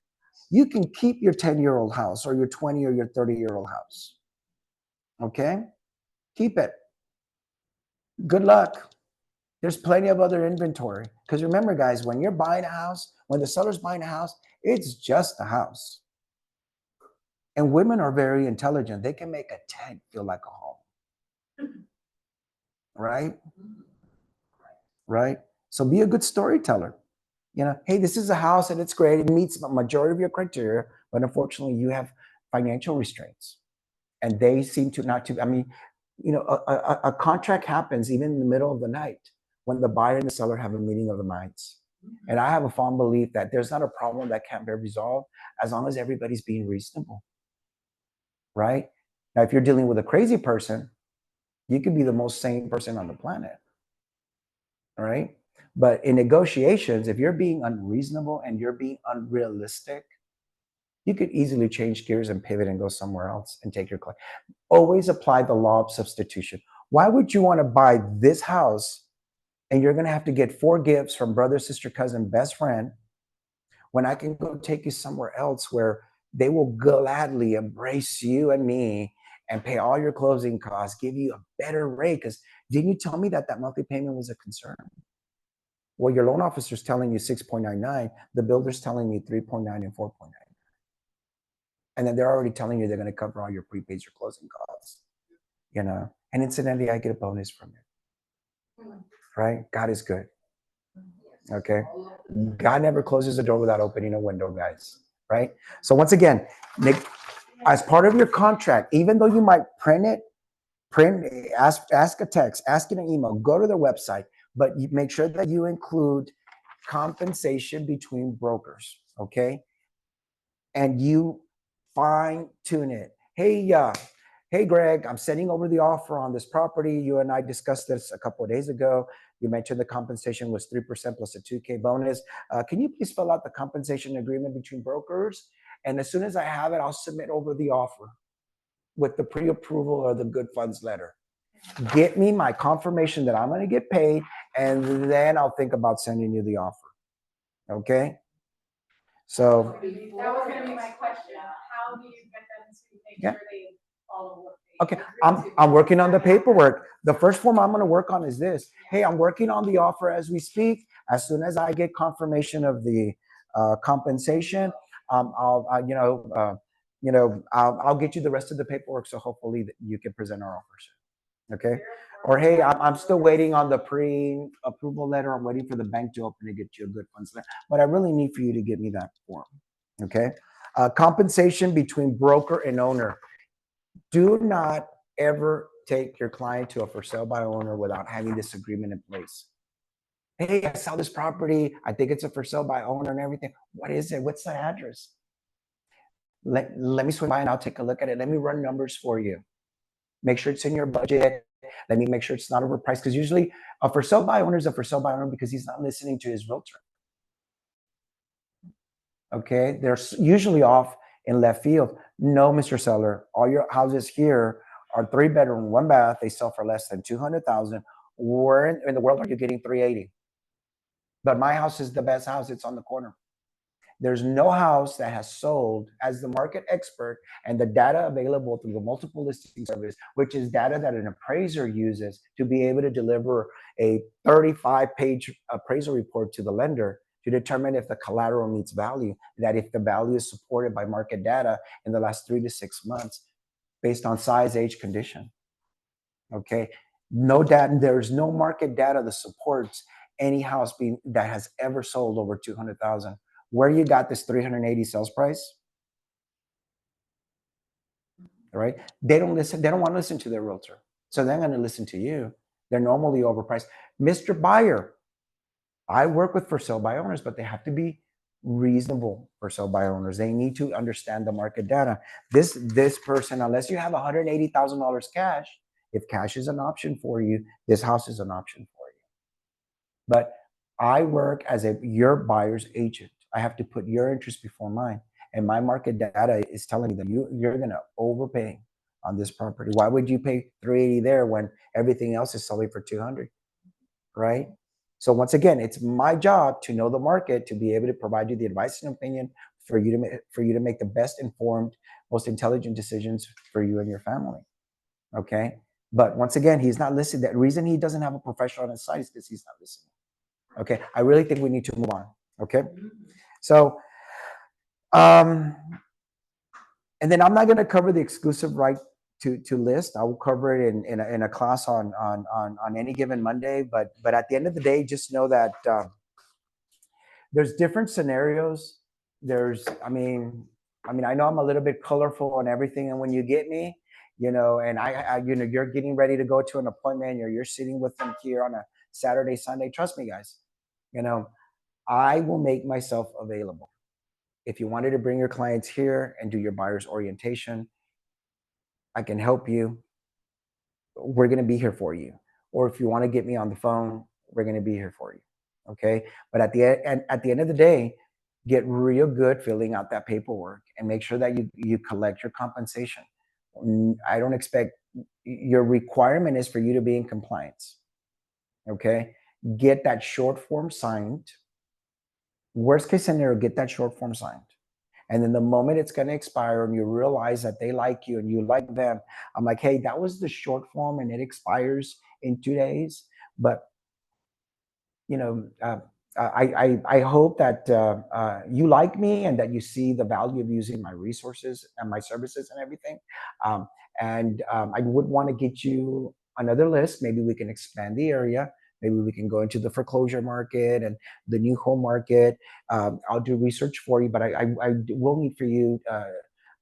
You can keep your 10-year-old house or your 20 or your 30-year-old house. Okay? Keep it. Good luck. There's plenty of other inventory. Because remember, guys, when you're buying a house, when the seller's buying a house, it's just a house. And women are very intelligent. They can make a tent feel like a home. Right? Right? So be a good storyteller. Hey, this is a house and it's great. It meets the majority of your criteria, but unfortunately you have financial restraints. And they seem to not to, I mean, a contract happens even in the middle of the night when the buyer and the seller have a meeting of the minds. And I have a fond belief that there's not a problem that can't be resolved as long as everybody's being reasonable. Right? Now, if you're dealing with a crazy person, you could be the most sane person on the planet. All right? But in negotiations, if you're being unreasonable and you're being unrealistic, you could easily change gears and pivot and go somewhere else and take your client. Always apply the law of substitution. Why would you want to buy this house and you're going to have to get 4 gifts from brother, sister, cousin, best friend, when I can go take you somewhere else where they will gladly embrace you and me and pay all your closing costs, give you a better rate? Because didn't you tell me that monthly payment was a concern? Well, your loan officer's telling you 6.99, the builder's telling you 3.9 and 4.9. And then they're already telling you they're going to cover all your prepaids, your closing costs, And incidentally, I get a bonus from it. Right? God is good. Okay. God never closes a door without opening a window, guys. Right? So once again, Nick, as part of your contract, even though you might print, ask a text, ask in an email, go to their website, but you make sure that you include compensation between brokers, okay? And you fine tune it. Hey, Greg, I'm sending over the offer on this property. You and I discussed this a couple of days ago. You mentioned the compensation was 3% plus a 2K bonus. Can you please fill out the compensation agreement between brokers? And as soon as I have it, I'll submit over the offer with the pre-approval or the good funds letter. Get me my confirmation that I'm going to get paid, and then I'll think about sending you the offer. Okay? So that was going to be my question. How do you get them to make sure they follow what they okay, I'm working on the paperwork. The first form I'm going to work on is this. Hey, I'm working on the offer as we speak. As soon as I get confirmation of the compensation, I'll get you the rest of the paperwork. So hopefully you can present our offers. Okay. Or hey, I'm still waiting on the pre-approval letter. I'm waiting for the bank to open to get you a good funds letter. But I really need for you to give me that form. Okay. Compensation between broker and owner. Do not ever take your client to a for sale by owner without having this agreement in place. Hey, I saw this property. I think it's a for sale by owner and everything. What is it? What's the address? Let me swing by and I'll take a look at it. Let me run numbers for you. Make sure it's in your budget. Let me make sure it's not overpriced. Because usually a for sale by owner is a for sale by owner because he's not listening to his realtor. Okay, they're usually off in left field. No, Mr. Seller, all your houses here are 3-bedroom, 1-bath. They sell for less than 200,000. Where in the world are you getting 380? But my house is the best house. It's on the corner. There's no house that has sold as the market expert and the data available through the multiple listing service, which is data that an appraiser uses to be able to deliver a 35-page appraisal report to the lender to determine if the collateral meets value, that if the value is supported by market data in the last 3 to 6 months based on size, age, condition. Okay, no data, there's no market data that supports any house that has ever sold over 200,000. Where you got this 380 sales price, right? They don't listen. They don't want to listen to their realtor. So they're going to listen to you. They're normally overpriced. Mr. Buyer, I work with for sale by owners, but they have to be reasonable for sale by owners. They need to understand the market data. This person, unless you have $180,000 cash, if cash is an option for you, this house is an option for you. But I work as your buyer's agent. I have to put your interest before mine. And my market data is telling me that you're going to overpay on this property. Why would you pay 380 there when everything else is selling for 200? Right? So once again, it's my job to know the market, to be able to provide you the advice and opinion for you to make the best informed, most intelligent decisions for you and your family. Okay? But once again, he's not listening. The reason he doesn't have a professional on his side is because he's not listening. Okay, I really think we need to move on. Okay, so and then I'm not going to cover the exclusive right to list. I will cover it in a class on any given Monday. But at the end of the day, just know that there's different scenarios. I mean, I know I'm a little bit colorful and everything, and when you get me, and I you're getting ready to go to an appointment, or you're sitting with them here on a Saturday, Sunday. Trust me, guys. I will make myself available. If you wanted to bring your clients here and do your buyer's orientation, I can help you. We're going to be here for you. Or if you want to get me on the phone, we're going to be here for you. Okay. But at the end of the day, get real good filling out that paperwork and make sure that you collect your compensation. I don't expect, your requirement is for you to be in compliance. Okay. Get that short form signed. Worst case scenario, get that short form signed. And then the moment it's going to expire and you realize that they like you and you like them, I'm like, hey, that was the short form and it expires in 2 days. But, I hope that you like me and that you see the value of using my resources and my services and everything. I would want to get you another list. Maybe we can expand the area Maybe we can go into the foreclosure market and the new home market. I'll do research for you, but I will need for you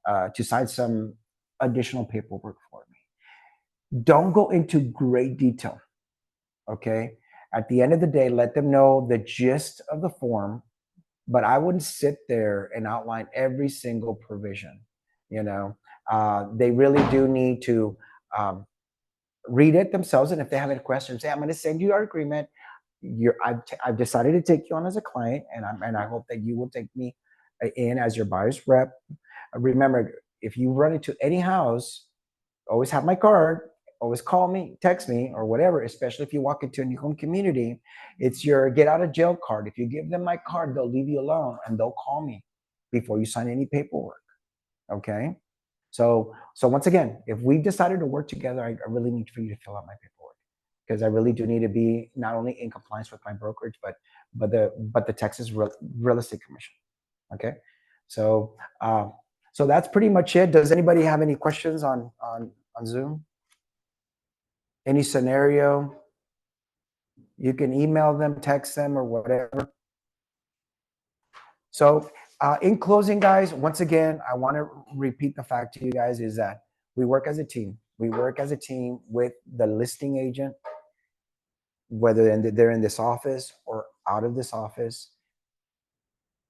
to sign some additional paperwork for me. Don't go into great detail, okay? At the end of the day, let them know the gist of the form, but I wouldn't sit there and outline every single provision. You know, they really do need to read it themselves, and if they have any questions, say, I'm going to send you our agreement. I've decided to take you on as a client, and I hope that you will take me in as your buyer's rep. Remember, if you run into any house, always have my card. Always call me, text me, or whatever, especially if you walk into a new home community. It's your get out of jail card. If you give them my card, they'll leave you alone and they'll call me before you sign any paperwork. Okay? So once again, if we've decided to work together, I really need for you to fill out my paperwork, because I really do need to be not only in compliance with my brokerage, but the Texas Real Estate Commission. Okay? So that's pretty much it. Does anybody have any questions on Zoom? Any scenario? You can email them, text them, or whatever. So in closing, guys, once again, I want to repeat the fact to you guys is that we work as a team. We work as a team with the listing agent, whether they're in this office or out of this office.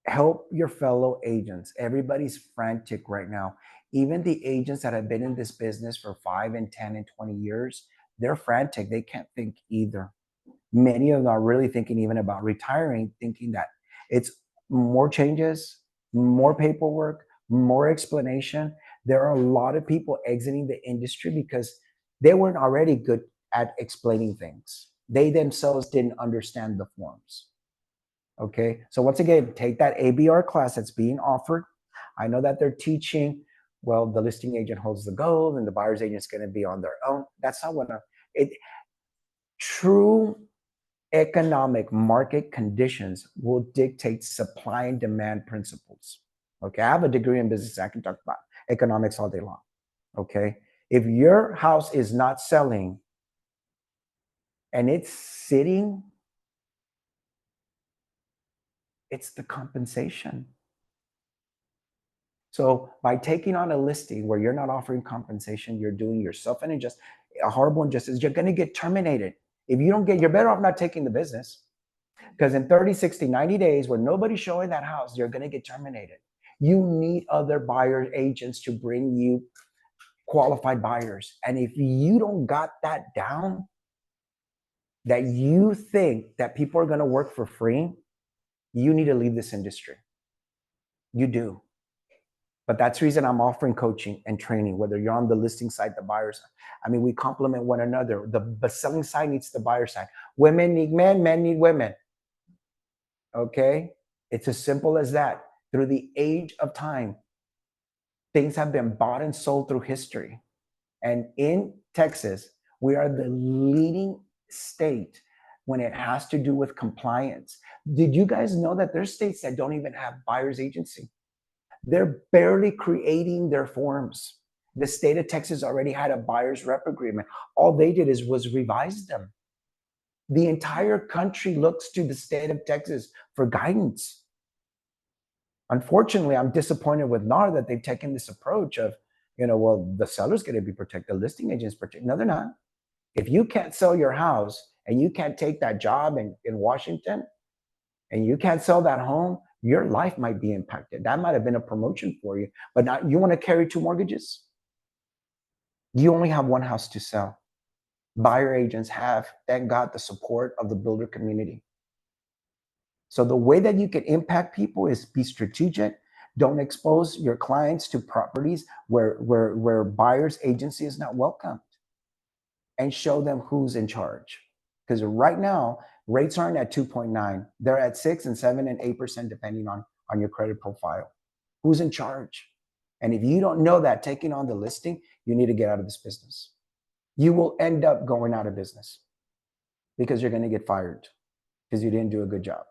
Help your fellow agents. Everybody's frantic right now. Even the agents that have been in this business for 5 and 10 and 20 years, they're frantic. They can't think either. Many of them are really thinking even about retiring, thinking that it's more changes, more paperwork, more explanation. There are a lot of people exiting the industry because they weren't already good at explaining things. They themselves didn't understand the forms. Okay, so once again, take that ABR class that's being offered. I know that they're teaching, well, the listing agent holds the gold and the buyer's agent is going to be on their own. That's not what true economic market conditions will dictate supply and demand principles. Okay, I have a degree in business. I can talk about economics all day long. Okay, if your house is not selling and it's sitting, it's the compensation. So by taking on a listing where you're not offering compensation, you're doing yourself a horrible injustice. You're going to get terminated. If you don't get, you're better off not taking the business. Because in 30, 60, 90 days, when nobody's showing that house, you're going to get terminated. You need other buyer agents to bring you qualified buyers. And if you don't got that down, that you think that people are going to work for free, you need to leave this industry. You do. But that's the reason I'm offering coaching and training, whether you're on the listing side, the buyer side. I mean, we complement one another. The selling side needs the buyer side. Women need men, men need women. Okay? It's as simple as that. Through the age of time, things have been bought and sold through history. And in Texas, we are the leading state when it has to do with compliance. Did you guys know that there's states that don't even have buyer's agency? They're barely creating their forms. The state of Texas already had a buyer's rep agreement. All they did was revise them. The entire country looks to the state of Texas for guidance. Unfortunately, I'm disappointed with NAR that they've taken this approach of, well, the seller's going to be protected, the listing agent's protected. No, they're not. If you can't sell your house and you can't take that job in Washington and you can't sell that home, your life might be impacted. That might have been a promotion for you, but now you want to carry 2 mortgages? You only have 1 house to sell. Buyer agents have, thank God, the support of the builder community. So the way that you can impact people is be strategic. Don't expose your clients to properties where buyer's agency is not welcomed, and show them who's in charge. Because right now, rates aren't at 2.9. They're at 6 and 7 and 8%, depending on your credit profile. Who's in charge? And if you don't know that, taking on the listing, you need to get out of this business. You will end up going out of business because you're going to get fired because you didn't do a good job.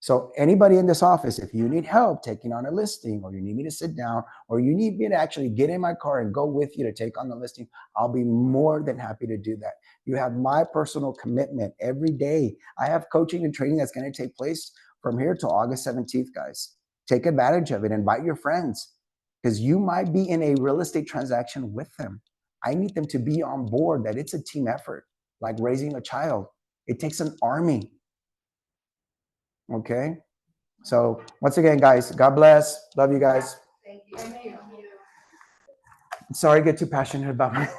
So anybody in this office, if you need help taking on a listing, or you need me to sit down, or you need me to actually get in my car and go with you to take on the listing, I'll be more than happy to do that. You have my personal commitment every day. I have coaching and training that's going to take place from here to August 17th, guys. Take advantage of it. Invite your friends, because you might be in a real estate transaction with them. I need them to be on board, that it's a team effort, like raising a child. It takes an army. Okay? So once again, guys, God bless. Love you guys. Thank you. Sorry I get too passionate about it.